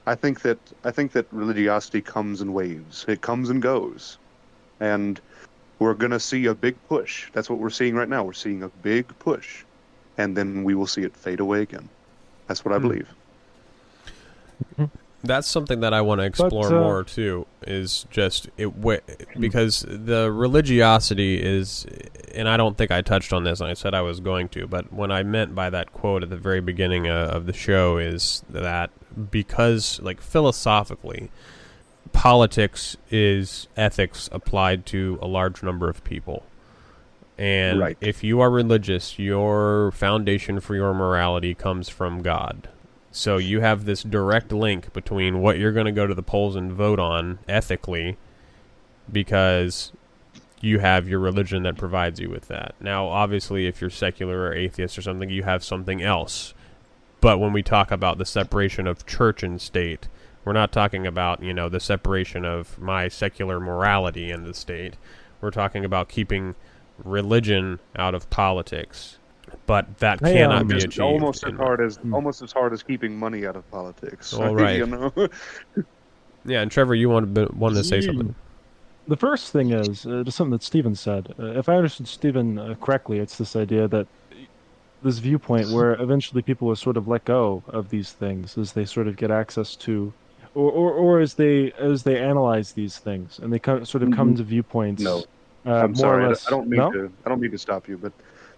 I think that religiosity comes in waves. It comes and goes, and we're going to see a big push. That's what we're seeing right now. We're seeing a big push, and then we will see it fade away again. That's what I believe. That's something that I want to explore more too. Is just because the religiosity is, and I don't think I touched on this, and I said I was going to, but what I meant by that quote at the very beginning of the show is that because, philosophically, politics is ethics applied to a large number of people. And if you are religious, your foundation for your morality comes from God. So you have this direct link between what you're going to go to the polls and vote on ethically, because you have your religion that provides you with that. Now, obviously, if you're secular or atheist or something, you have something else. But when we talk about the separation of church and state, we're not talking about, the separation of my secular morality in the state. We're talking about keeping religion out of politics. But that cannot be achieved. Almost as hard as keeping money out of politics. All right. Yeah, and Trevor, you wanted to say something. The first thing is just something that Stephen said. If I understood Stephen correctly, it's this idea that this viewpoint where eventually people will sort of let go of these things as they sort of get access to, or as they analyze these things and they sort of come to viewpoints. No, I'm more sorry. Or less, I don't mean to stop you, but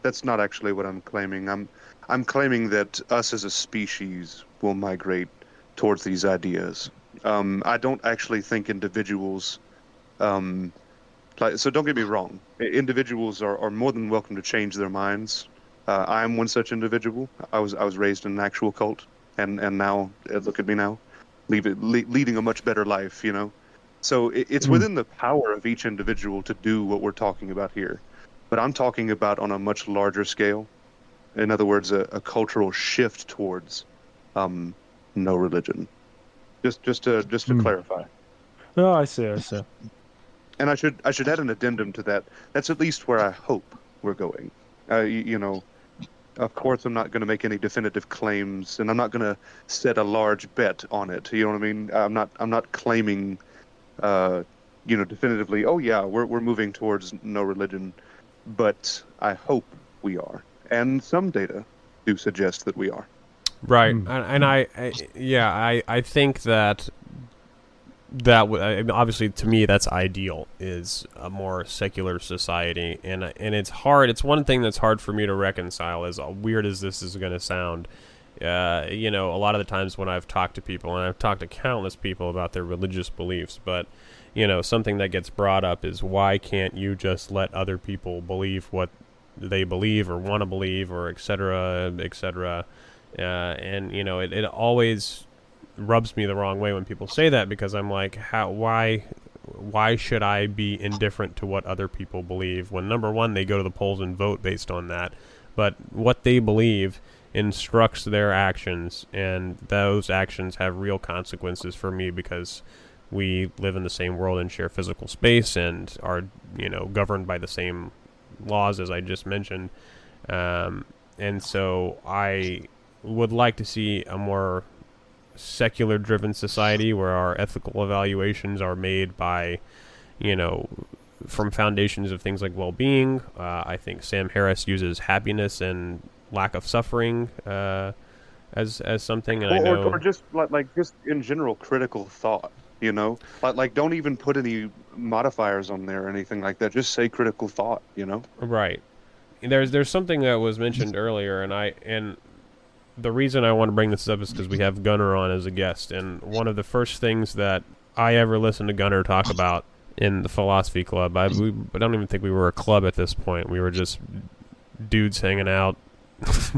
that's not actually what I'm claiming. I'm claiming that us as a species will migrate towards these ideas. I don't actually think individuals. So don't get me wrong. Individuals are more than welcome to change their minds. I am one such individual. I was raised in an actual cult, and now look at me now, leading a much better life. So it's within the power of each individual to do what we're talking about here. But I'm talking about on a much larger scale. In other words, a cultural shift towards no religion. Just to clarify. No, I see. And I should add an addendum to that. That's at least where I hope we're going. Of course, I'm not going to make any definitive claims, and I'm not going to set a large bet on it. You know what I mean? I'm not claiming, definitively. Oh yeah, we're moving towards no religion, but I hope we are, and some data do suggest that we are. Right, and I think that obviously to me that's ideal, is a more secular society, and it's hard. It's one thing that's hard for me to reconcile, as weird as this is going to sound. A lot of the times when I've talked to people, and I've talked to countless people about their religious beliefs, but something that gets brought up is, why can't you just let other people believe what they believe or want to believe, or et cetera, et cetera. And it always rubs me the wrong way when people say that, because I'm like, why should I be indifferent to what other people believe, when number one, they go to the polls and vote based on that, but what they believe instructs their actions, and those actions have real consequences for me, because we live in the same world and share physical space and are governed by the same laws as I just mentioned, and so I would like to see a more secular driven society where our ethical evaluations are made by from foundations of things like well-being. I think Sam Harris uses happiness and lack of suffering as something, and or just like just in general critical thought, like don't even put any modifiers on there or anything like that, just say critical thought. Right. There's something that was mentioned earlier, and the reason I want to bring this up is because we have Gunnar on as a guest, and one of the first things that I ever listened to Gunnar talk about in the Philosophy Club, I don't even think we were a club at this point. We were just dudes hanging out,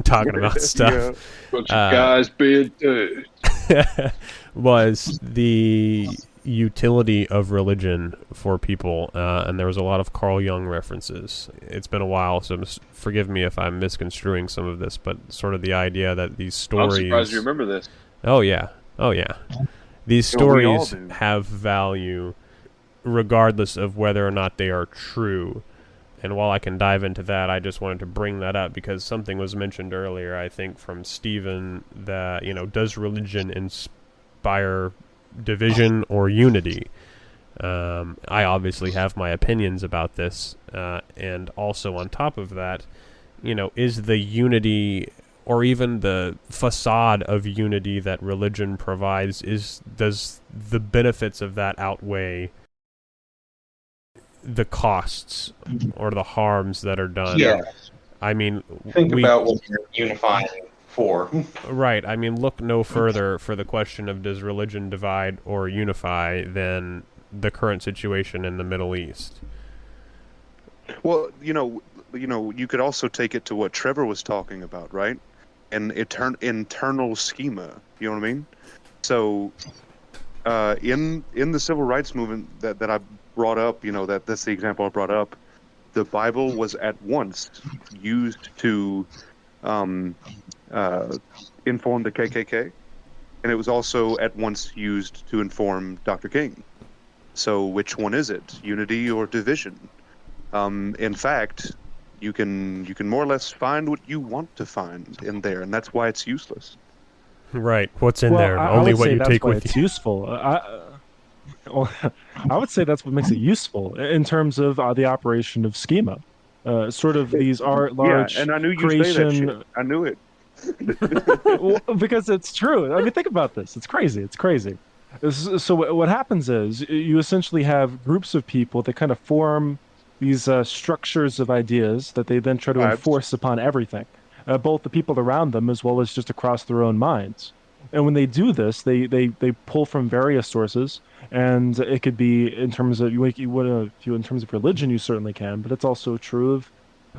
talking about stuff. Yeah. Bunch of guys being dudes. Was the utility of religion for people, and there was a lot of Carl Jung references. It's been a while, so forgive me if I'm misconstruing some of this, but sort of the idea that these stories... I'm surprised you remember this. Oh yeah. These stories have value regardless of whether or not they are true. And while I can dive into that, I just wanted to bring that up because something was mentioned earlier, I think, from Stephen, that, does religion inspire division or unity? I obviously have my opinions about this, and also on top of that, is the unity or even the facade of unity that religion provides, does the benefits of that outweigh the costs or the harms that are done? Yeah. I mean, think about when you're unifying Four. Right. I mean, look no further for the question of does religion divide or unify than the current situation in the Middle East. Well, you could also take it to what Trevor was talking about, right? An internal schema. You know what I mean? So, in the civil rights movement that I brought up, that's the example I brought up. The Bible was at once used to um, inform the KKK, and it was also at once used to inform Dr. King. So, which one is it? Unity or division? In fact, you can more or less find what you want to find in there, and that's why it's useless. Right. What's in Well, there? I Only would what say you that's take why with it's you. useful. Well, I would say that's what makes it useful in terms of the operation of schema. Sort of these are Yeah, large and I knew you'd say that shit. creation. I knew it. Well, because it's true. I mean, think about this. It's crazy. It's crazy. So what happens is you essentially have groups of people that kind of form these structures of ideas that they then try to Vibes. enforce upon everything, both the people around them as well as just across their own minds. And when they do this, they pull from various sources, and it could be in terms of in terms of religion, you certainly can, but it's also true of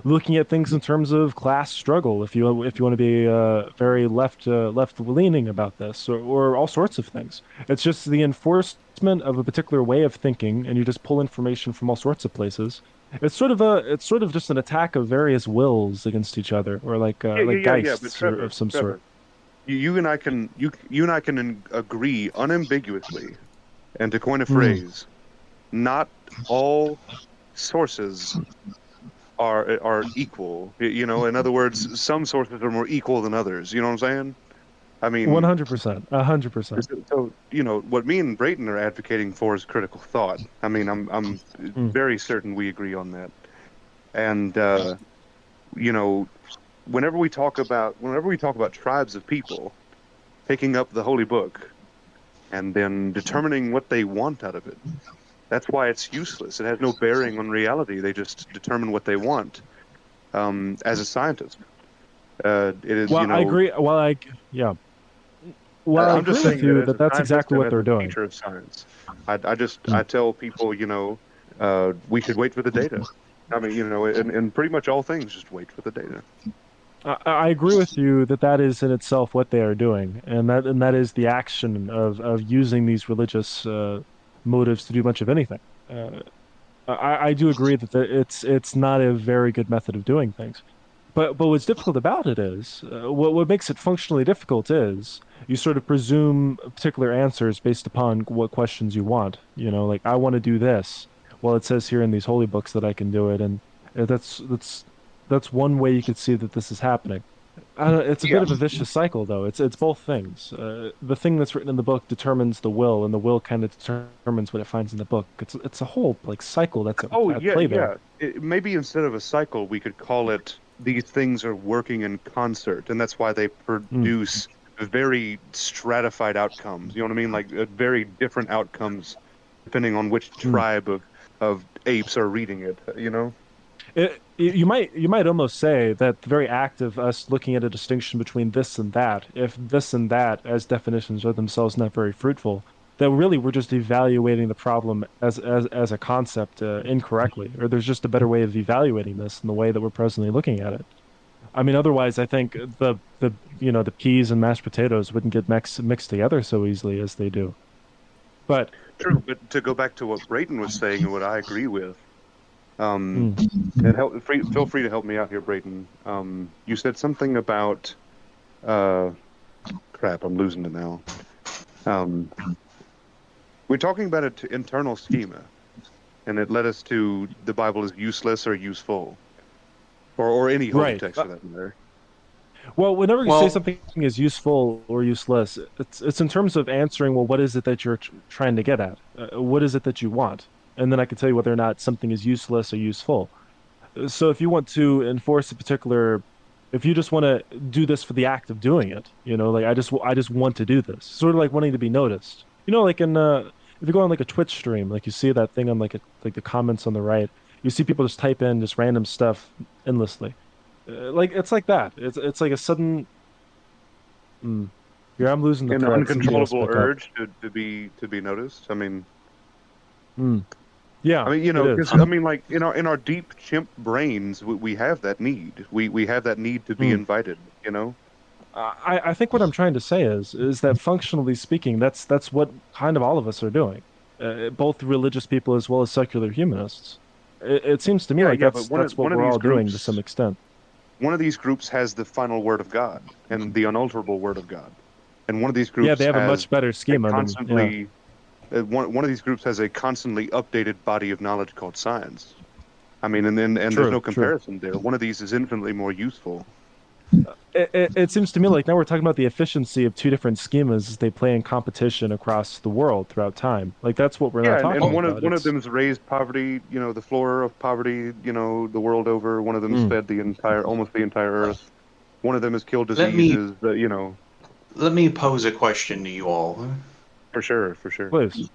looking at things in terms of class struggle if you want to be very left leaning about this or all sorts of things. It's just the enforcement of a particular way of thinking, and you just pull information from all sorts of places. It's sort of just an attack of various wills against each other, or Yeah, yeah, like yeah, yeah. But geists or, of some sort. Trevor, you and I can you and I can agree unambiguously, and to coin a Mm. phrase, not all sources are equal. In other words, some sources are more equal than others. You know what I'm saying? I mean, 100%, 100%. so what me and Brayton are advocating for is critical thought. I mean, I'm Mm. very certain we agree on that. And you know, whenever we talk about tribes of people picking up the holy book and then determining what they want out of it, that's why it's useless. It has no bearing on reality. They just determine what they want. As a scientist, it is, Well, I agree. Yeah. Well, I I'm just agree with saying that you as that a that's scientist exactly and what as they're a doing. teacher of science, I tell people, we should wait for the data. I mean, in pretty much all things, just wait for the data. I agree with you that that is in itself what they are doing, and that is the action of using these religious motives to do much of anything. Uh, I do agree that it's not a very good method of doing things. But what's difficult about it is what makes it functionally difficult is you sort of presume particular answers based upon what questions you want. You know, like I want to do this. Well, it says here in these holy books that I can do it, and that's one way you could see that this is happening. It's a bit Yeah. of a vicious cycle, though. It's both things. The thing that's written in the book determines the will, and the will kind of determines what it finds in the book. It's a whole like cycle that's Oh, at yeah, play there. yeah. Maybe instead of a cycle, we could call it these things are working in concert, and that's why they Mm, produce very stratified outcomes. You know what I mean? Like very different outcomes depending on which mm. tribe of apes are reading it. You might almost say that the very act of us looking at a distinction between this and that, if this and that as definitions are themselves not very fruitful, that really we're just evaluating the problem as a concept incorrectly, or there's just a better way of evaluating this in the way that we're presently looking at it. I mean, otherwise, I think the peas and mashed potatoes wouldn't get mixed together so easily as they do. But True, but to go back to what Brayton was saying and what I agree with, um, mm, and feel free to help me out here, Brayton. You said something about uh, crap. I'm losing it now. Um, we're talking about an internal schema, and it led us to the Bible is useless or useful, or any holy right. text for that matter. Well, whenever you say Well, something is useful or useless, it's in terms of answering, well, what is it that you're trying to get at? What is it that you want? And then I can tell you whether or not something is useless or useful. So if you want to enforce a particular, if you just want to do this for the act of doing it, like I just want to do this, sort of like wanting to be noticed. Like in if you go on like a Twitch stream, like you see that thing on like the comments on the right, you see people just type in just random stuff endlessly. Like it's like that. It's like a sudden. Yeah, I'm losing the An thread. Somebody else uncontrollable pick up. urge to be noticed. I mean, Yeah, you it know, is. because I mean, like in our deep chimp brains, we have that need. We have that need to be invited. You know. I think what I'm trying to say is that functionally speaking, that's what kind of all of us are doing, both religious people as well as secular humanists. It seems to me Yeah, like yeah, but that's what one of we're these all doing to groups, some extent. one of these groups has the final word of God and the unalterable word of God, and one of these Yeah, they groups have a has much better a schema than yeah. constantly one of these groups has a constantly updated body of knowledge called science. I mean, and there's no True. comparison there. One of these is infinitely more useful. It seems to me like now we're talking about the efficiency of two different schemas as they play in competition across the world throughout time. Like that's what we're not Yeah, and talking about. one of It's them's raised poverty, the floor of poverty, the world over. One of them's fed almost the entire earth. One of them has killed Let me diseases, let me pose a question to you all. for sure, for sure. please.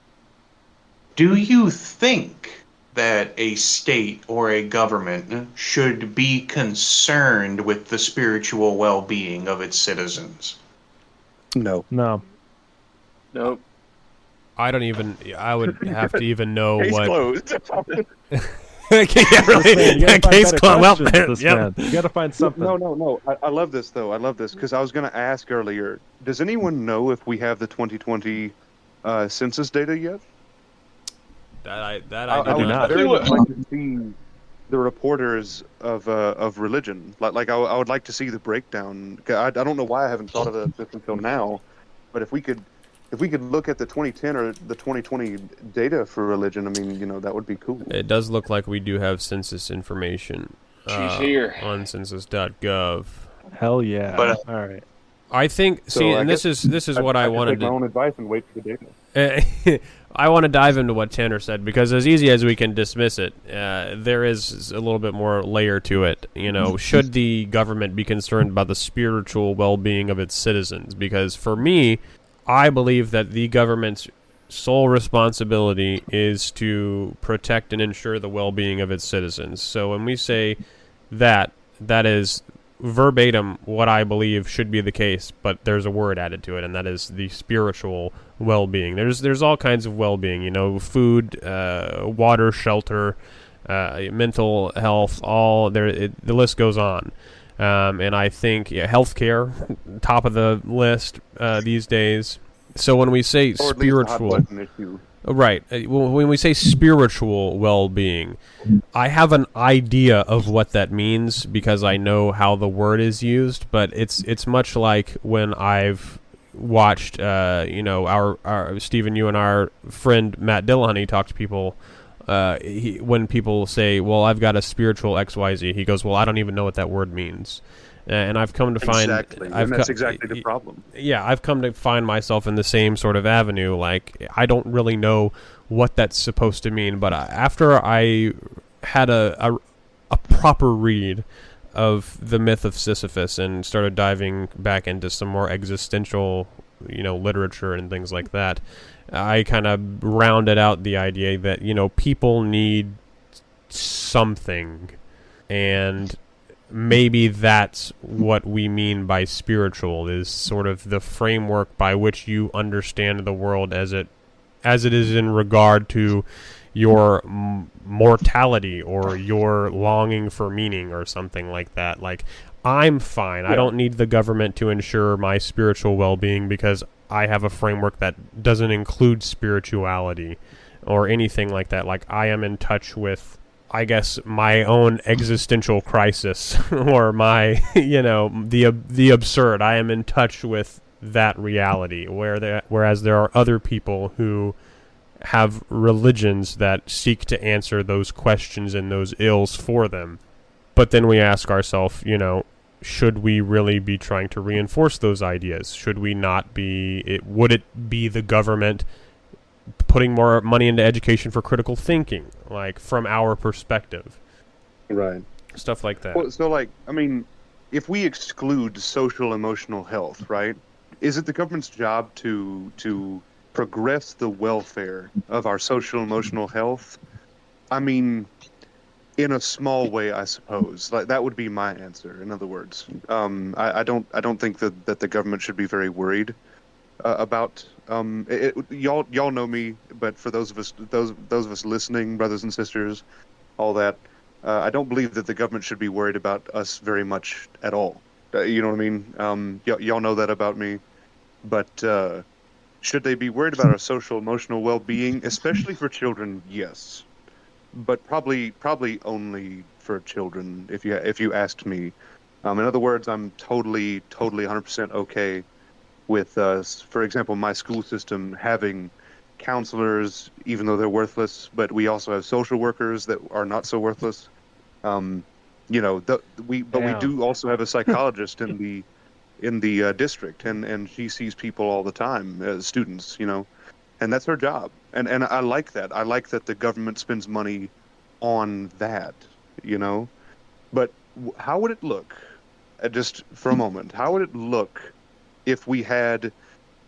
Do you think that a state or a government should be concerned with the spiritual well-being of its citizens? No. No. Nope. I would have to even know Case what. closed. Yeah, really. You gotta find Case better closed. Well, questions with this yep. man. You gotta find something. No. I love this though. I love this because I was going to ask earlier. Does anyone know if we have the 2020 census data yet? That I I do do not. not. very much like to see the reporters of religion. I would like to see the breakdown. I don't know why I haven't thought of this until now, but if we could look at the 2010 or the 2020 data for religion, I mean, that would be cool. It does look like we do have census information. She's here On census.gov. Hell yeah. But All right. I think. So See, I and guess this is what I have to wanted take my own advice and wait for the data. I want to dive into what Tanner said because as easy as we can dismiss it, there is a little bit more layer to it. Should the government be concerned about the spiritual well-being of its citizens? Because for me, I believe that the government's sole responsibility is to protect and ensure the well-being of its citizens. So when we say that is verbatim what I believe should be the case, but there's a word added to it, and that is the spiritual well-being. There's all kinds of well-being, food, water, shelter, mental health, the list goes on. And I think healthcare, top of the list these days. So when we say spiritual, right? When we say spiritual well-being, I have an idea of what that means because I know how the word is used. But it's much like when I've watched, our Stephen, you and our friend Matt Dillahunty talk to people. When people say, "Well, I've got a spiritual XYZ," he goes, "Well, I don't even know what that word means." And I've come to find that's exactly the problem. Yeah, I've come to find myself in the same sort of avenue. Like I don't really know what that's supposed to mean, but after I had a proper read of the myth of Sisyphus and started diving back into some more existential, literature and things like that, I kind of rounded out the idea that people need something, and maybe that's what we mean by spiritual, is sort of the framework by which you understand the world as it is in regard to your mortality or your longing for meaning or something like that. Like, I'm fine. Yeah. I don't need the government to ensure my spiritual well-being because I have a framework that doesn't include spirituality or anything like that. Like, I am in touch with, I guess, my own existential crisis or my, the absurd. I am in touch with that reality, whereas there are other people who have religions that seek to answer those questions and those ills for them. But then we ask ourselves, should we really be trying to reinforce those ideas? Should we not be? Would it be the government putting more money into education for critical thinking, like from our perspective? Right. Stuff like that. Well, so, if we exclude social emotional health, right, is it the government's job to progress the welfare of our social emotional health? I mean, in a small way, I suppose. Like that would be my answer. In other words, I don't think that the government should be very worried about y'all know me, but for those of us listening, brothers and sisters, all that, I don't believe that the government should be worried about us very much at all. You know what I mean? Y'all know that about me, but should they be worried about our social emotional well-being, especially for children? Yes, but probably only for children. If you asked me, in other words, I'm totally 100% okay with, for example, my school system having counselors, even though they're worthless, but we also have social workers that are not so worthless. Um, you know, we Damn. do also have a psychologist in the district, and she sees people all the time as students, and that's her job. And I like that. I like that the government spends money on that, you know. But how would it look, just for a moment, how would it look if we had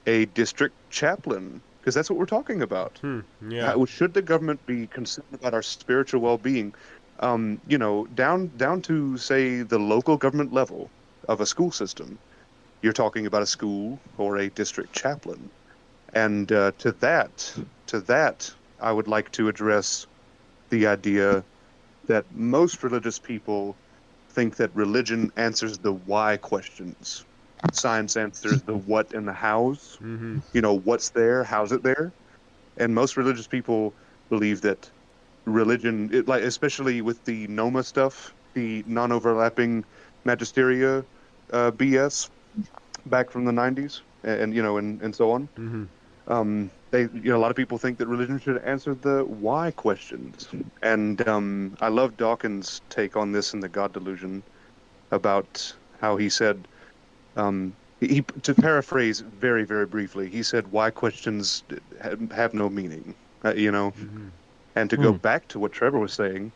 a district chaplain? Because that's what we're talking about. Yeah. Should the government be concerned about our spiritual well-being? Down to, say, the local government level of a school system. You're talking about a school or a district chaplain. And to that, I would like to address the idea that most religious people think that religion answers the why questions. Science answers the what and the hows. Mm-hmm. What's there, how's it there? And most religious people believe that religion, like especially with the NOMA stuff, the non-overlapping magisteria BS back from the 90s, and so on. Mm-hmm. A lot of people think that religion should answer the why questions. And I love Dawkins' take on this in The God Delusion about how he said, to paraphrase very, very briefly, he said, why questions have no meaning, Mm-hmm. And to go back to what Trevor was saying,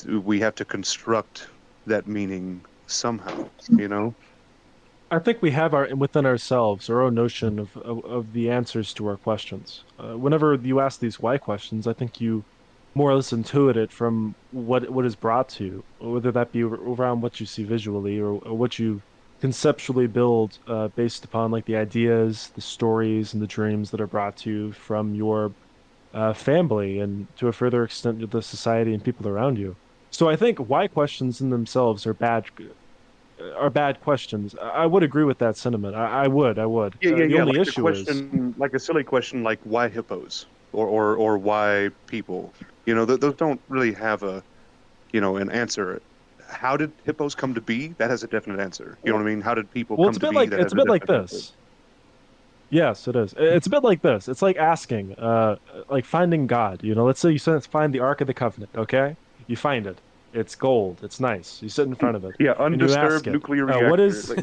we have to construct that meaning somehow, I think we have within ourselves our own notion of the answers to our questions. Whenever you ask these why questions, I think you more or less intuit it from what is brought to you, whether that be around what you see visually or what you conceptually build based upon like the ideas, the stories, and the dreams that are brought to you from your family and to a further extent the society and people around you. So I think why questions in themselves are bad questions. I would agree with that sentiment. I would. I would. The Yeah. only Like a issue is, question, like a silly question, like why hippos or why people? Those don't really have an answer. How did hippos come to be? That has a definite answer. You know what I mean? How did people well, come to be? That it's has a a bit like definite answer. this. Yes, it is. It's a bit like this. It's like asking, like finding God. Let's say find the Ark of the Covenant. Okay, you find it. It's gold. It's nice. You sit in front of it, Yeah, and you ask undisturbed it, nuclear "What reactor. is?"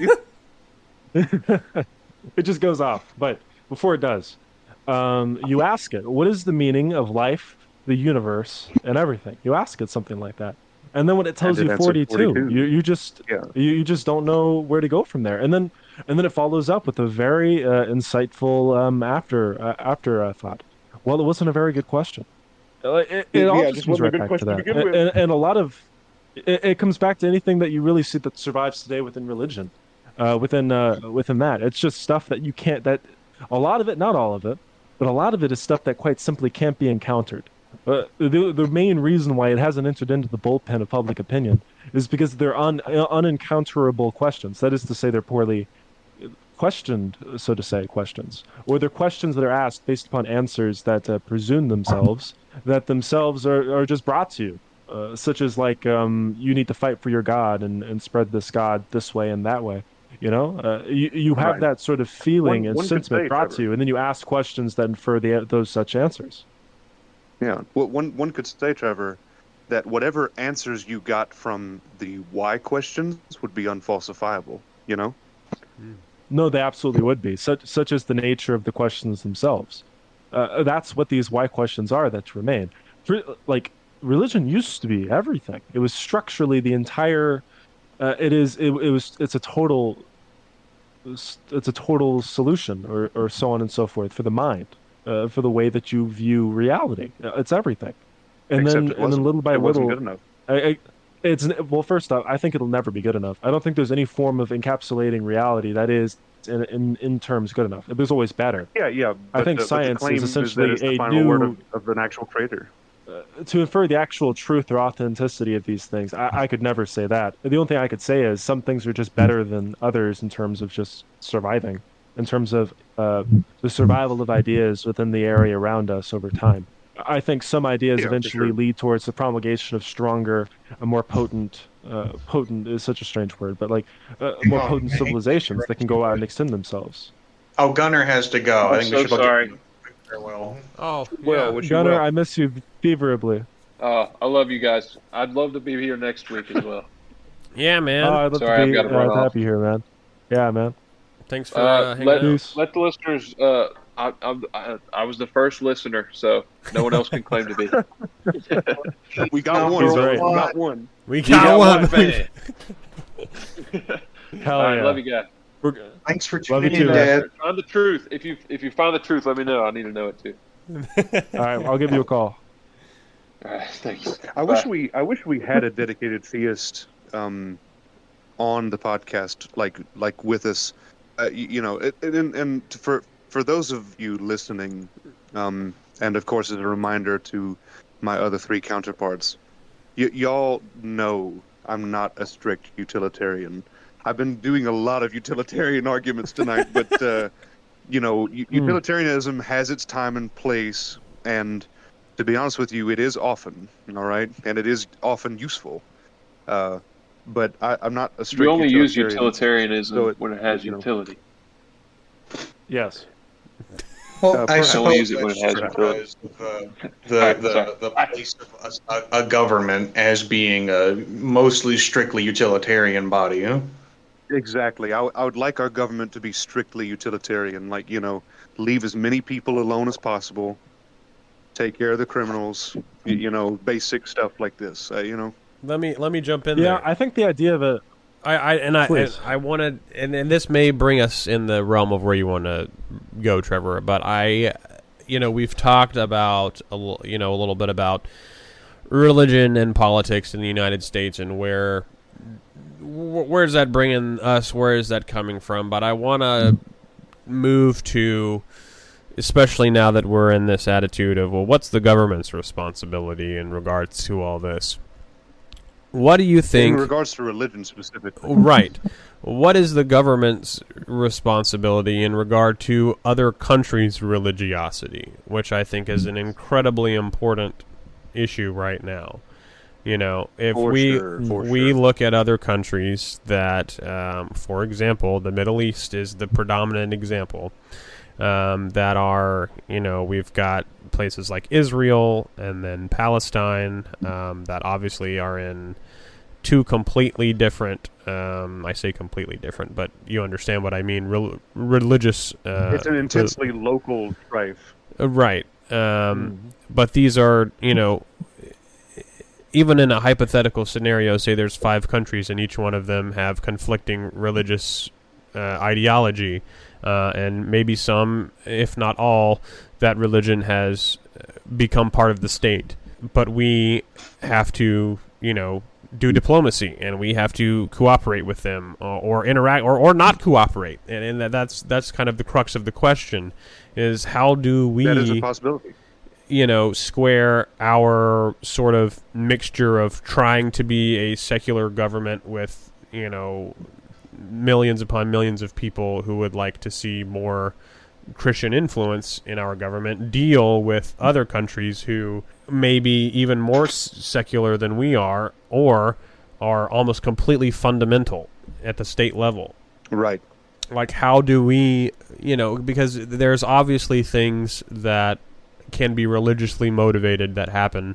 It just goes off. But before it does, you ask it, what is the meaning of life, the universe, and everything? You ask it something like that. And then when it And tells it you answered 42, 42. Yeah. you just don't know where to go from there. And then it follows up with a very insightful after thought. Well, it wasn't a very good question. It all Yeah, just just comes wasn't a right good back to question to that. begin with. And a lot of it comes back to anything that you really see that survives today within religion, within that. It's just stuff that you can't. That a lot of it, not all of it, but a lot of it is stuff that quite simply can't be encountered. The main reason why it hasn't entered into the bullpen of public opinion is because they're unencounterable questions. That is to say, they're poorly questioned, so to say, questions, or they're questions that are asked based upon answers that presume themselves are just brought to you, such as like you need to fight for your God and spread this God this way and that way. You have Right. that sort of feeling and One could sentiment say, brought to Trevor. you, and then you ask questions that infer those such answers. Yeah. Well, one could say, Trevor, that whatever answers you got from the why questions would be unfalsifiable, No, they absolutely would be, such as the nature of the questions themselves. That's what these why questions are that remain. Like religion used to be everything. It was structurally the entire. It was. It's a total solution, or so on and so forth for the mind, for the way that you view reality. It's everything, and Except then it wasn't. little by It wasn't good little, enough. It's well. First off, I think it'll never be good enough. I don't think there's any form of encapsulating reality that is in terms good enough. There's always better. Yeah. I think But the science is claim is that essentially it's the a final word new of an actual creator. to infer the actual truth or authenticity of these things. I could never say that. The only thing I could say is some things are just better than others in terms of just surviving, in terms of the survival of ideas within the area around us over time. I think some ideas Yeah, for eventually sure. lead towards the promulgation of stronger, more potent. Potent is such a strange word, but like more Oh, potent I hate to civilizations that interrupt can you, go out and but extend themselves. oh, Gunnar has to go. I I'm think we so should all give sorry. him a quick farewell. Oh, Well, yeah. wish you Gunnar, well. I miss you feverably. I love you guys. I'd love to be here next week as well. Yeah, Oh, man. I'd love to Sorry, I've be got to run to off. have you here, man. Yeah, man. Thanks for hanging out. Peace. Let the listeners. I was the first listener, so no one else can claim to be. We got Number one. He's So right. we got one. We You got one. fan. Hell All right, yeah. love you guys. We're good. Thanks for Love you tuning in, too, Dad. Find the truth. If you find the truth, let me know. I need to know it too. All right, I'll give you a call. All right, thanks. I Bye. wish we had a dedicated theist on the podcast, like with us. And for those of you listening, and of course, as a reminder to my other three counterparts, y'all know I'm not a strict utilitarian. I've been doing a lot of utilitarian arguments tonight, but utilitarianism has its time and place, and to be honest with you, it is often, all right, and it is often useful. But I'm not a strict You only use utilitarian. utilitarianism So when it has you know. utility. Yes. Well, I perhaps. suppose Use it when it has that's utility. because of Alright, sorry. the place of a government as being a mostly strictly utilitarian body. Huh? Exactly. I would like our government to be strictly utilitarian, like, leave as many people alone as possible, take care of the criminals, basic stuff like this, Let me jump in Yeah, there. I think the idea of it. Please. I wanted, and this may bring us in the realm of where you want to go, Trevor. But we've talked about a little bit about religion and politics in the United States and where's that bringing us? Where is that coming from? But I want to move to, especially now that we're in this attitude of, well, what's the government's responsibility in regards to all this? What do you think? In regards to religion specifically. Right. What is the government's responsibility in regard to other countries' religiosity, which I think is an incredibly important issue right now. If For we sure. look at other countries that, for example, the Middle East is the predominant example, that are, we've got places like Israel and then Palestine, that obviously are in two completely different, I say completely different, but you understand what I mean, religious... it's an intensely local strife. Right. But these are, even in a hypothetical scenario, say there's 5 countries and each one of them have conflicting religious ideology, and maybe some, if not all, that religion has become part of the state. But we have to, do diplomacy, and we have to cooperate with them, or interact, or not cooperate. And that's kind of the crux of the question, is how do we... That is a possibility. Square our sort of mixture of trying to be a secular government with, millions upon millions of people who would like to see more Christian influence in our government, deal with other countries who may be even more secular than we are, or are almost completely fundamental at the state level. Right. Like, how do we, because there's obviously things that can be religiously motivated that happen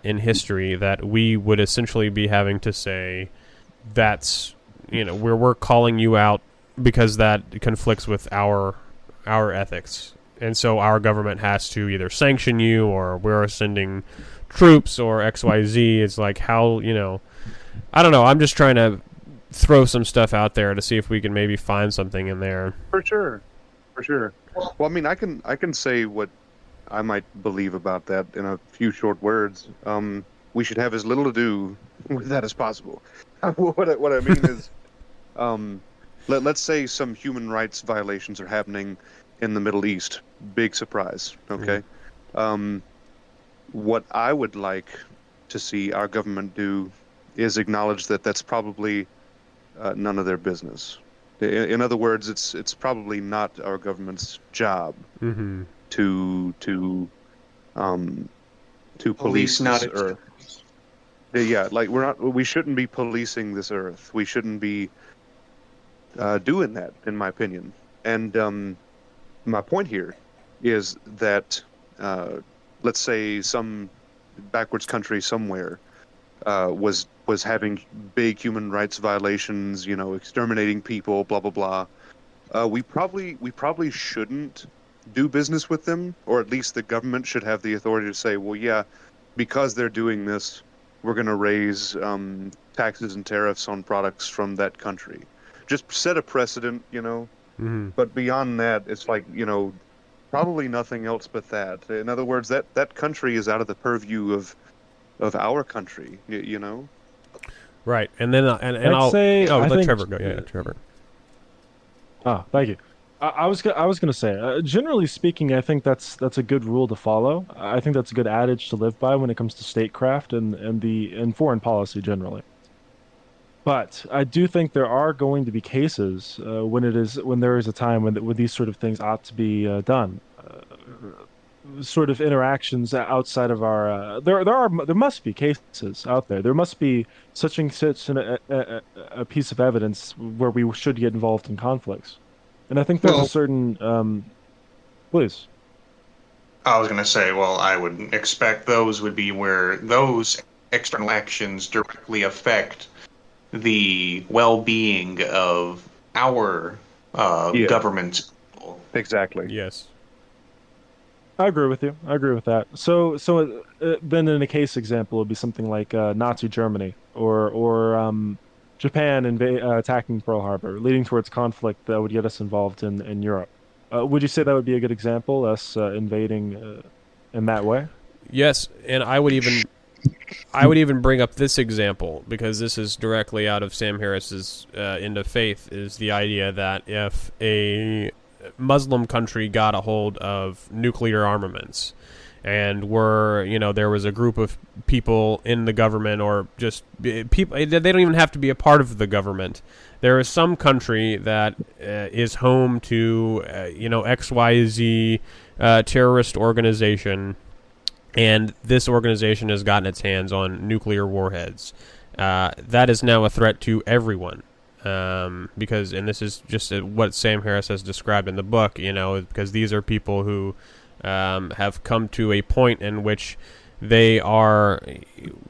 in history that we would essentially be having to say, that's, we're calling you out because that conflicts with our ethics. And so our government has to either sanction you, or we're sending troops, or XYZ. It's like, how, I don't know. I'm just trying to throw some stuff out there to see if we can maybe find something in there. For sure. Well, I mean, I can say what I might believe about that in a few short words. we should have as little to do with that as possible. What I mean is, let's say some human rights violations are happening in the Middle East. Big surprise, okay? What I would like to see our government do is acknowledge that that's probably none of their business. In other words, it's probably not our government's job to police this earth. Yeah, like we shouldn't be policing this earth. We shouldn't be doing that, in my opinion. And my point here is that let's say some backwards country somewhere was having big human rights violations, exterminating people, blah blah blah. We probably shouldn't do business with them, or at least the government should have the authority to say, well, yeah, because they're doing this, we're going to raise taxes and tariffs on products from that country. Just set a precedent, But beyond that, it's like, probably nothing else but that. In other words, that country is out of the purview of our country, Right, and then I'll say. Oh, let Trevor go. Yeah, Trevor. Oh, thank you. I was going to say, generally speaking, I think that's a good rule to follow. I think that's a good adage to live by when it comes to statecraft and foreign policy generally. But I do think there are going to be cases when there is a time when these sort of things ought to be done. Sort of interactions outside of our there must be cases out there. There must be such a piece of evidence where we should get involved in conflicts. And I think there's a certain please. I was going to say, well, I would expect those would be where those external actions directly affect the well-being of our government. Exactly. Yes. I agree with you. I agree with that. So then in a case example, it would be something like Nazi Germany or Japan attacking Pearl Harbor, leading towards conflict that would get us involved in Europe. Would you say that would be a good example, us invading in that way? Yes, and I would even bring up this example, because this is directly out of Sam Harris's Into Faith, is the idea that if a Muslim country got a hold of nuclear armaments and there was a group of people in the government, or just people, they don't even have to be a part of the government. There is some country that is home to, XYZ terrorist organization, and this organization has gotten its hands on nuclear warheads. That is now a threat to everyone. Because, and this is just what Sam Harris has described in the book, because these are people who have come to a point in which they are,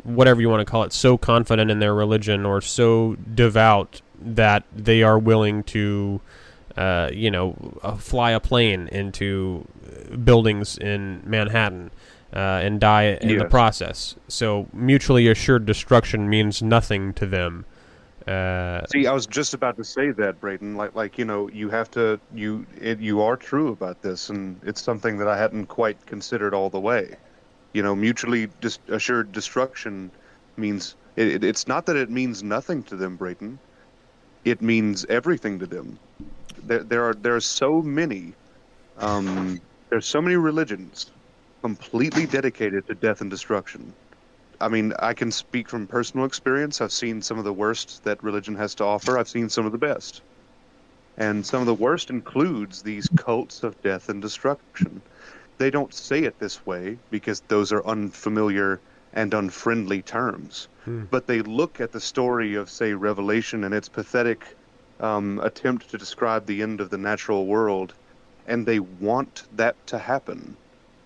whatever you want to call it, so confident in their religion or so devout that they are willing to, fly a plane into buildings in Manhattan and die in the process. So mutually assured destruction means nothing to them. See, I was just about to say that, Brayden. You are true about this, and it's something that I hadn't quite considered all the way. Mutually assured destruction means it's not that it means nothing to them, Brayden. It means everything to them. There are so many, there's so many religions completely dedicated to death and destruction. I mean, I can speak from personal experience. I've seen some of the worst that religion has to offer. I've seen some of the best. And some of the worst includes these cults of death and destruction. They don't say it this way because those are unfamiliar and unfriendly terms. But they look at the story of, say, Revelation and its pathetic attempt to describe the end of the natural world, and they want that to happen.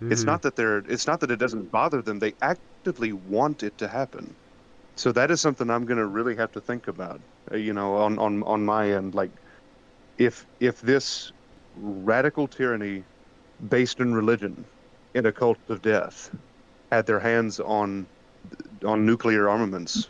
It's not that it doesn't bother them. They actively want it to happen. So that is something I'm going to really have to think about. On my end, like if this radical tyranny based in religion, in a cult of death, had their hands on nuclear armaments,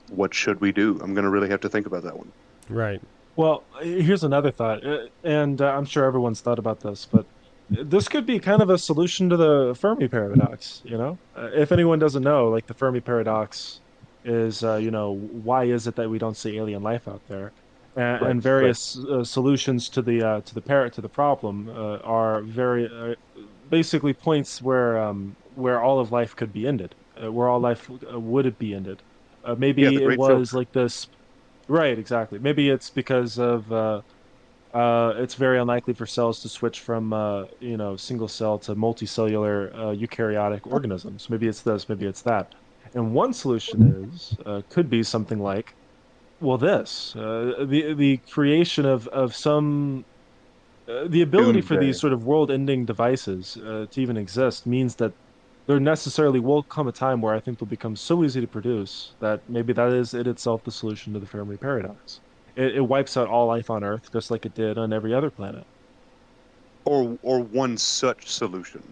what should we do? I'm going to really have to think about that one. Right. Well, here's another thought, and I'm sure everyone's thought about this, but this could be kind of a solution to the Fermi paradox, if anyone doesn't know, like the Fermi paradox is, why is it that we don't see alien life out there? Right, And right. various solutions to the problem are very basically points where all of life could be ended, where all life would it be ended. Yeah, the Maybe it great was filter. like this, right? Exactly. Maybe it's because of it's very unlikely for cells to switch from single cell to multicellular eukaryotic organisms. Maybe it's this, maybe it's that. And one solution is could be something like, well, this the creation of some the ability for these Doomsday. sort of world-ending devices to even exist means that there necessarily will come a time where I think they'll become so easy to produce that maybe that is it itself the solution to the Fermi paradox. It wipes out all life on Earth just like it did on every other planet. Or one such solution,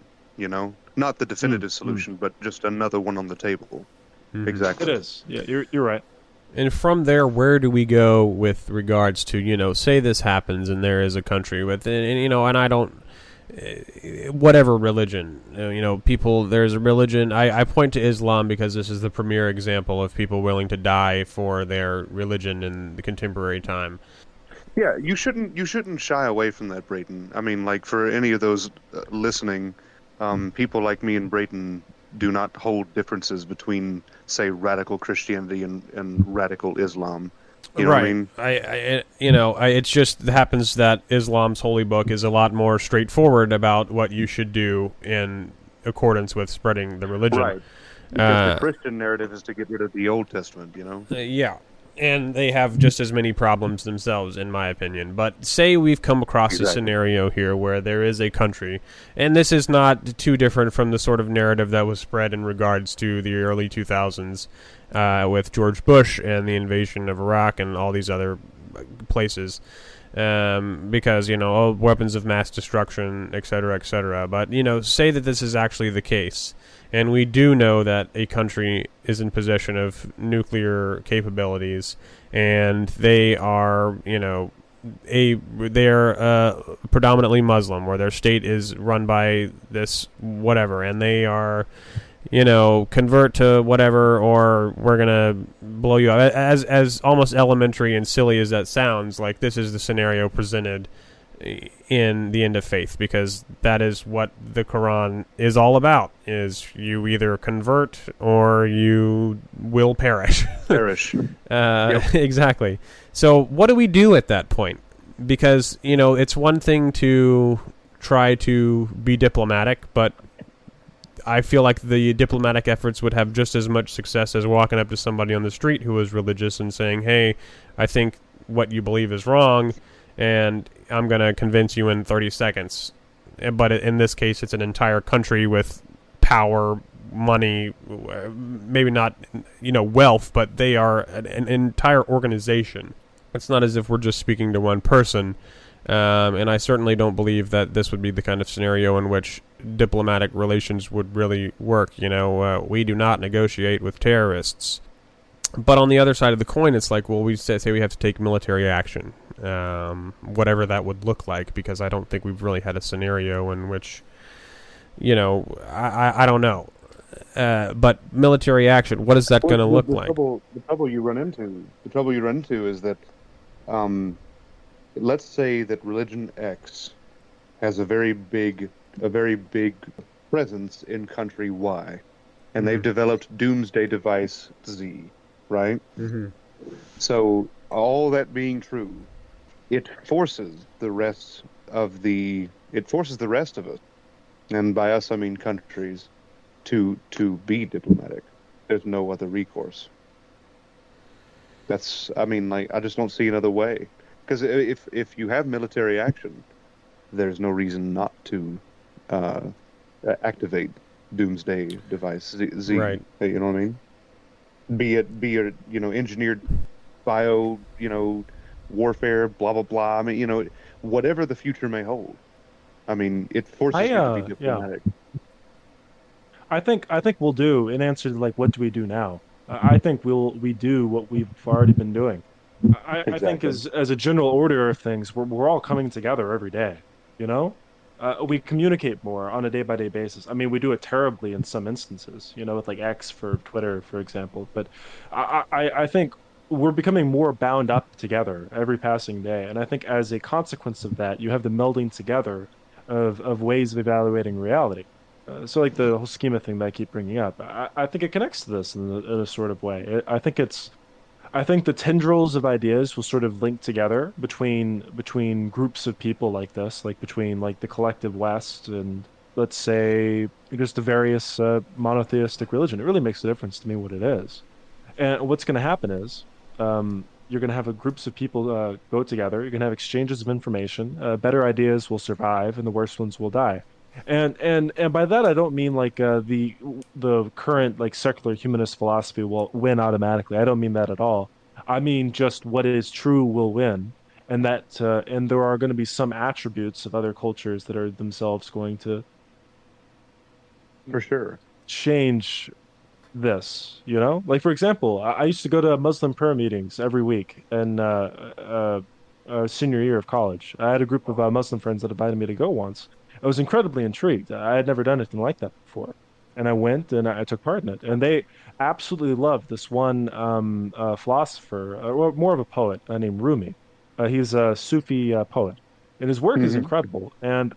not the Mm, definitive mm. solution, but just another one on the table. Hmm. It Exactly. is. Yeah, you're right. And from there, where do we go with regards to, say this happens and there is a country with, and I don't, whatever religion, people, there's a religion. I point to Islam because this is the premier example of people willing to die for their religion in the contemporary time. Yeah, you shouldn't shy away from that, Brayton. I mean, like for any of those listening, people like me and Brayton do not hold differences between, say, radical Christianity and radical Islam. You know what I Right. mean? It just happens that Islam's holy book is a lot more straightforward about what you should do in accordance with spreading the religion. Right. Because the Uh, Christian narrative is to get rid of the Old Testament, yeah. And they have just as many problems themselves, in my opinion. But say we've come across a Exactly. scenario here where there is a country, and this is not too different from the sort of narrative that was spread in regards to the early 2000s with George Bush and the invasion of Iraq and all these other places. Because, weapons of mass destruction, et cetera, et cetera. But, say that this is actually the case. And we do know that a country is in possession of nuclear capabilities, and they are, they're predominantly Muslim, where their state is run by this whatever, and they are, convert to whatever, or we're gonna blow you up. As almost elementary and silly as that sounds, like this is the scenario presented in the end of faith, because that is what the Quran is all about, is you either convert or you will perish. Perish. Yep. Exactly. So what do we do at that point? Because, it's one thing to try to be diplomatic, but I feel like the diplomatic efforts would have just as much success as walking up to somebody on the street who is religious and saying, hey, I think what you believe is wrong, and I'm going to convince you in 30 seconds. But in this case, it's an entire country with power, money, maybe not, wealth, but they are an entire organization. It's not as if we're just speaking to one person. And I certainly don't believe that this would be the kind of scenario in which diplomatic relations would really work. We do not negotiate with terrorists. But on the other side of the coin, it's like, well, we say we have to take military action, whatever that would look like, because I don't think we've really had a scenario in which, I don't know. But military action, what is that going to look like? The trouble you run into is that, let's say that religion X has a very big presence in country Y, and they've developed doomsday device Z, right? Mm-hmm. So all that being true, it forces the rest of us, and by us I mean countries, to be diplomatic. There's no other recourse. I just don't see another way. Because if you have military action, there's no reason not to activate Doomsday Device Z. Right. You know what I mean? Be it engineered bio warfare, blah blah blah. I mean, whatever the future may hold. I mean, it forces you to be Yeah. diplomatic. I think we'll do in answer to like what do we do now? I think we do what we've already been doing. I think Exactly. as a general order of things, we're all coming together every day. You know, We communicate more on a day-by-day basis. I mean, we do it terribly in some instances, with like X for Twitter, for example. But I think we're becoming more bound up together every passing day. And I think as a consequence of that, you have the melding together of ways of evaluating reality. So like the whole schema thing that I keep bringing up, I think it connects to this in a sort of way. I think the tendrils of ideas will sort of link together between groups of people like this, like between like the collective West and let's say just the various monotheistic religion. It really makes a difference to me what it is. And what's going to happen is you're going to have groups of people go together. You're going to have exchanges of information. Better ideas will survive, and the worst ones will die. And by that I don't mean like the current like secular humanist philosophy will win automatically. I don't mean that at all. I mean just what is true will win, and there are going to be some attributes of other cultures that are themselves going to For sure. change this. Like for example, I used to go to Muslim prayer meetings every week in senior year of college. I had a group of Muslim friends that invited me to go once. I was incredibly intrigued. I had never done anything like that before. And I went and I took part in it. And they absolutely loved this one philosopher, or more of a poet named Rumi. He's a Sufi poet, and his work is Hmm. incredible. And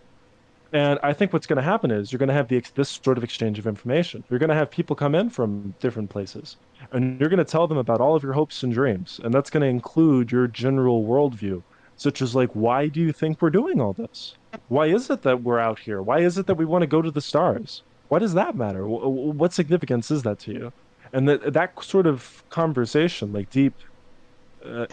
I think what's going to happen is you're going to have this sort of exchange of information. You're going to have people come in from different places, and you're going to tell them about all of your hopes and dreams. And that's going to include your general worldview, such as like, why do you think we're doing all this? Why is it that we're out here? Why is it that we want to go to the stars? Why does that matter? What significance is that to you? And that sort of conversation, like deep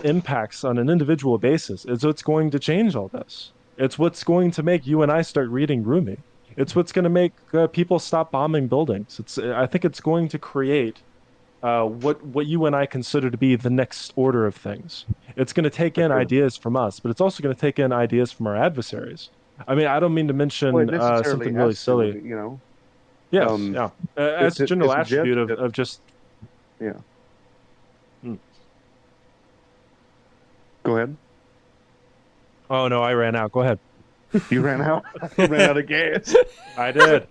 impacts on an individual basis, is what's going to change all this. It's what's going to make you and I start reading Rumi. It's what's going to make people stop bombing buildings. I think it's going to create what you and I consider to be the next order of things. It's going to take For in sure. ideas from us, but it's also going to take in ideas from our adversaries. I mean, I don't mean to Well, it mention necessarily something really has to, silly. you know. Yes, yeah. As a To general suggest attribute that, of just, yeah. hmm. Go ahead. Oh no, I ran out. Go ahead. You ran out. You ran out of gas. I did.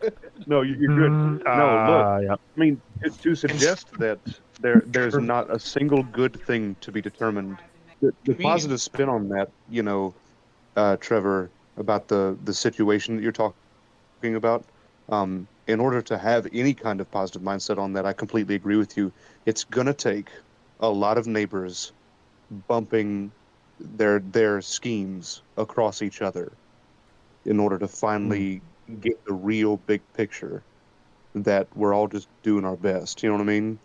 No, you're good. No, look. Yeah. I mean, to suggest that there's not a single good thing to be determined. The positive spin on that, Trevor, about the situation that you're talking about. In order to have any kind of positive mindset on that, I completely agree with you. It's gonna take a lot of neighbors bumping their schemes across each other in order to finally get the real big picture that we're all just doing our best. You know what I mean?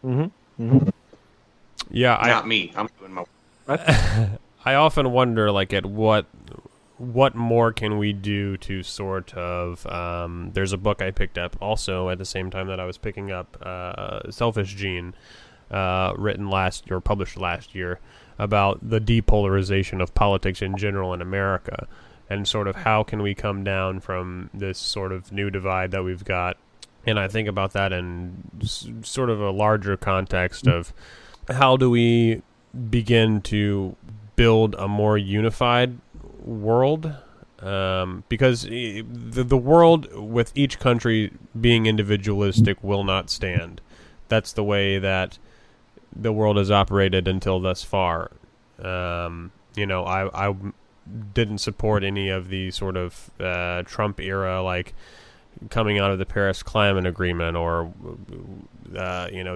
Mm-hmm. Mm-hmm. Yeah, Not me. I'm doing my. I often wonder, like, at what more can we do to sort of there's a book I picked up also at the same time that I was picking up Selfish Gene, published last year, about the depolarization of politics in general in America, and sort of how can we come down from this sort of new divide that we've got. And I think about that in sort of a larger context of how do we begin to build a more unified world, because the world with each country being individualistic will not stand. That's the way that the world has operated until thus far. I didn't support any of the sort of Trump era, like coming out of the Paris Climate Agreement, or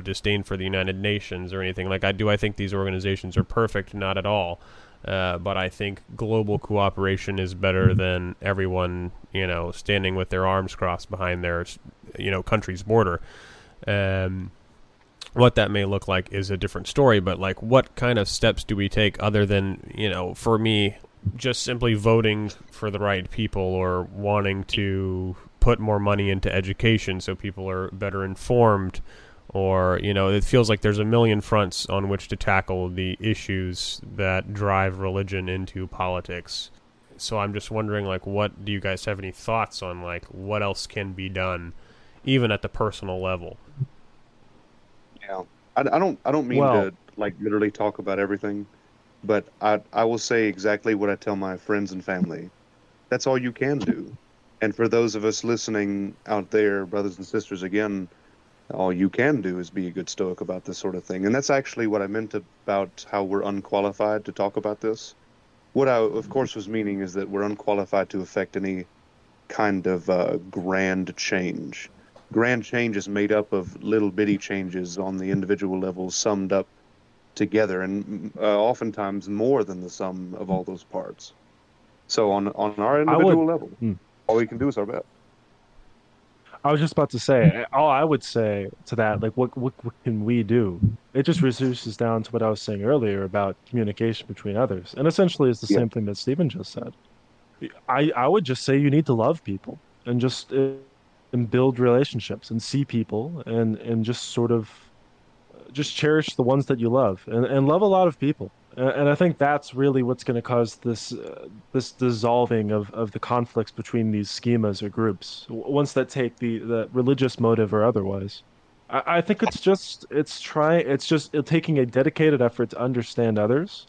disdain for the United Nations or anything. I think these organizations are perfect? Not at all. But I think global cooperation is better than everyone, standing with their arms crossed behind their, country's border. What that may look like is a different story, but like, what kind of steps do we take other than, for me, just simply voting for the right people, or wanting to put more money into education so people are better informed, or, it feels like there's a million fronts on which to tackle the issues that drive religion into politics. So I'm just wondering, like, what do you guys have any thoughts on, like, what else can be done, even at the personal level? Yeah. I don't mean to like literally talk about everything, but I will say exactly what I tell my friends and family. that's all you can do. And for those of us listening out there, brothers and sisters, again, all you can do is be a good Stoic about this sort of thing. And that's actually what I meant about how we're unqualified to talk about this. What I, of course, was meaning is that we're unqualified to affect any kind of grand change. Grand change is made up of little bitty changes on the individual levels summed up together, and oftentimes more than the sum of all those parts. So on our individual level, all we can do is our best. I was just about to say, all I would say to that, like, what can we do? It just reduces down to what I was saying earlier about communication between others, and essentially it's the same thing that Stephen just said. I would just say you need to love people and just and build relationships and see people and just sort of just cherish the ones that you love and love a lot of people. And I think that's really what's going to cause this dissolving of the conflicts between these schemas or groups, ones that take the religious motive or otherwise. I think it's just taking a dedicated effort to understand others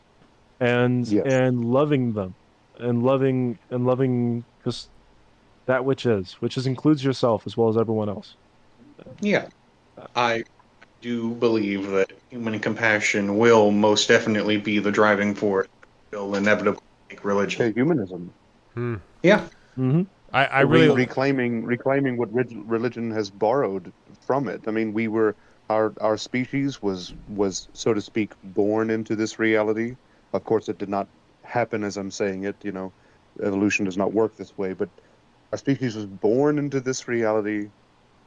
and loving them and loving just that which includes yourself as well as everyone else. Yeah, I do believe that human compassion will most definitely be the driving force. Will inevitably make religion. Humanism. Yeah. Mm-hmm. I really reclaiming what religion has borrowed from it. I mean, our species was so to speak born into this reality. Of course, it did not happen as I'm saying it. You know, evolution does not work this way. But our species was born into this reality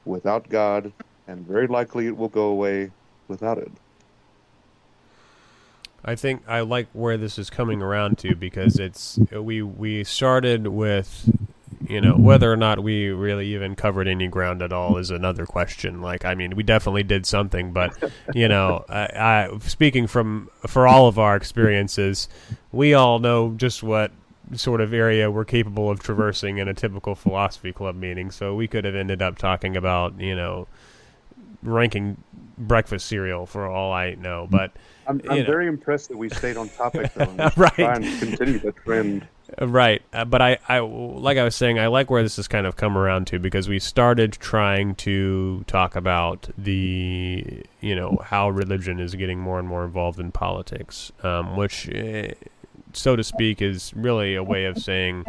without God, and very likely it will go away without it. I think I like where this is coming around to, because we started with, you know, whether or not we really even covered any ground at all is another question. Like, I mean, we definitely did something, but, you know, I speaking for all of our experiences, we all know just what sort of area we're capable of traversing in a typical philosophy club meeting. So we could have ended up talking about, you know, ranking breakfast cereal for all I know. But I'm very impressed that we stayed on topic, though, and right. try and continue the trend. Right, but I like I was saying, I like where this has kind of come around to, because we started trying to talk about the, you know, how religion is getting more and more involved in politics, which, so to speak, is really a way of saying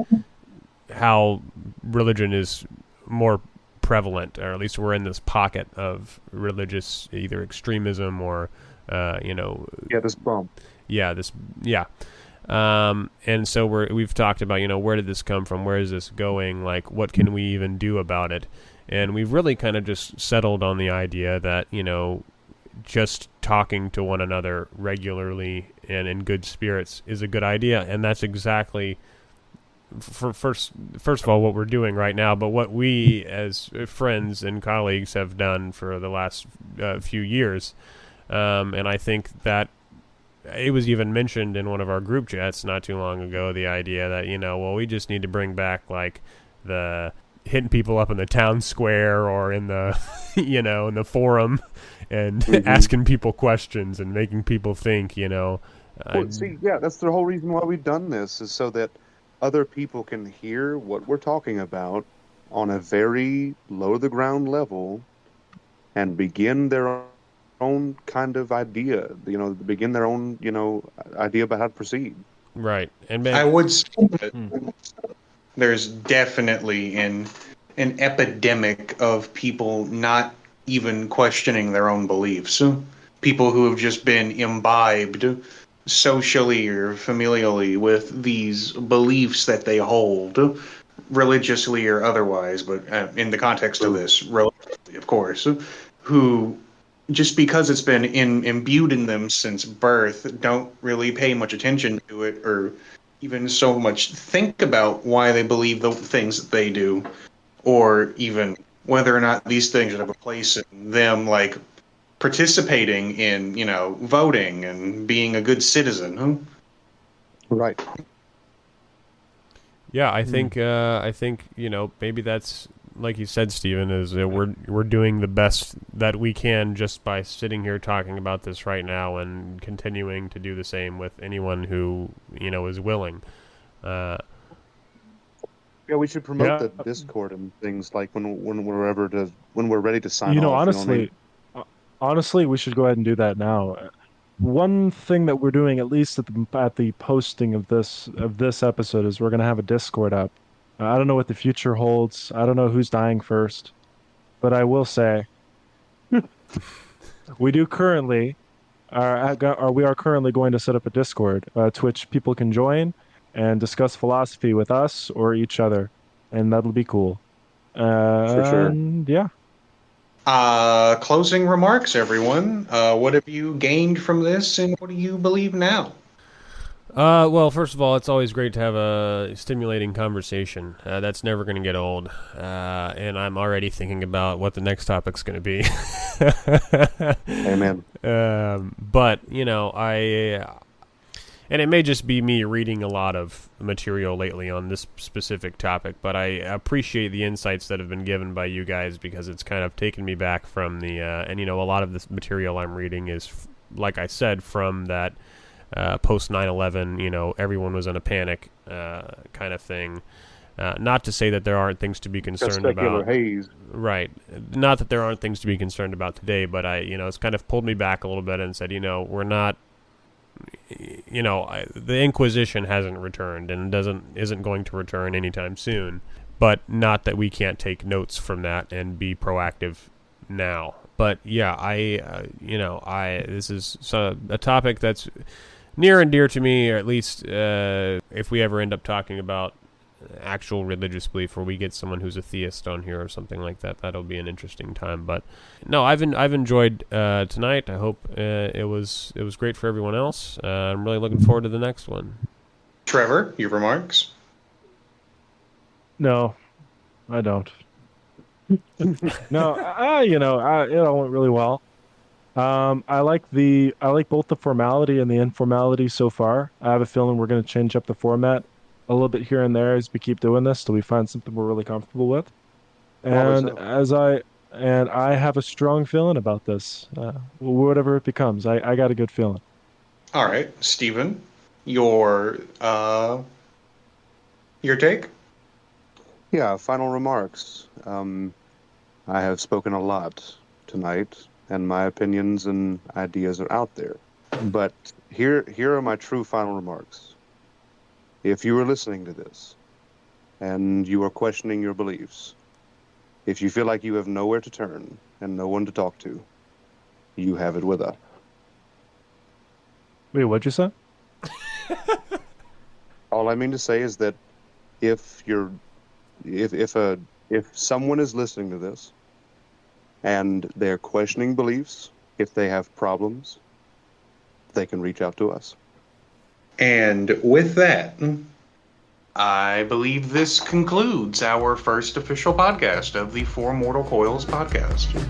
how religion is more prevalent, or at least we're in this pocket of religious either extremism or, you know, this bump. And so we've talked about, you know, where did this come from? Where is this going? Like, what can we even do about it? And we've really kind of just settled on the idea that, you know, just talking to one another regularly and in good spirits is a good idea. And that's exactly, first of all, what we're doing right now, but what we as friends and colleagues have done for the last few years. And I think that it was even mentioned in one of our group chats not too long ago, the idea that, you know, well, we just need to bring back, like, the hitting people up in the town square or in the, you know, in the forum and asking people questions and making people think, you know. Well, see, that's the whole reason why we've done this, is so that other people can hear what we're talking about on a very low-to-the-ground level and begin their own kind of idea, you know, begin their own, you know, idea about how to proceed. Right. And I would say that there's definitely an epidemic of people not even questioning their own beliefs. People who have just been imbibed socially or familially with these beliefs that they hold, religiously or otherwise, but in the context of this, religiously, of course, who, just because it's been imbued in them since birth, don't really pay much attention to it or even so much think about why they believe the things that they do, or even whether or not these things have a place in them, like participating in, you know, voting and being a good citizen. Right. Yeah, I think you know, maybe that's, like you said, Stephen, is that we're doing the best that we can just by sitting here talking about this right now, and continuing to do the same with anyone who, you know, is willing. Yeah, we should promote Yeah, the Discord and things like when we're ready to sign off. You know what I mean? uh, honestly, we should go ahead and do that now. One thing that we're doing, at least at the posting of this episode, is we're gonna have a Discord up. I don't know what the future holds. I don't know who's dying first, but I will say we do currently we are currently going to set up a Discord to which people can join and discuss philosophy with us or each other, and that'll be cool. For sure. And yeah. Closing remarks, everyone. What have you gained from this, and what do you believe now? Well, first of all, it's always great to have a stimulating conversation. That's never going to get old. And I'm already thinking about what the next topic's going to be. Amen. But, and it may just be me reading a lot of material lately on this specific topic, but I appreciate the insights that have been given by you guys because it's kind of taken me back from and a lot of this material I'm reading is, like I said, from that post 9/11, everyone was in a panic kind of thing. Not to say that there aren't things to be concerned about. Haze. Right. Not that there aren't things to be concerned about today, but it's kind of pulled me back a little bit and said, we're not, the Inquisition hasn't returned and isn't going to return anytime soon. But not that we can't take notes from that and be proactive now. But yeah, this is a topic that's near and dear to me, or at least if we ever end up talking about actual religious belief, or we get someone who's a theist on here or something like that, that'll be an interesting time. But no, I've enjoyed tonight. I hope it was great for everyone else. I'm really looking forward to the next one. Trevor, your remarks? No, I don't. No, it all went really well. I like both the formality and the informality so far. I have a feeling we're going to change up the format a little bit here and there as we keep doing this till we find something we're really comfortable with. And I have a strong feeling about this. Whatever it becomes, I got a good feeling. All right, Stephen, your take? Yeah, final remarks. I have spoken a lot tonight, and my opinions and ideas are out there. But here are my true final remarks. If you are listening to this, and you are questioning your beliefs, if you feel like you have nowhere to turn and no one to talk to, you have it with us. Wait, what'd you say? All I mean to say is that if someone is listening to this and they're questioning beliefs, if they have problems, they can reach out to us. And with that, I believe this concludes our first official podcast of the Four Mortal Coils podcast.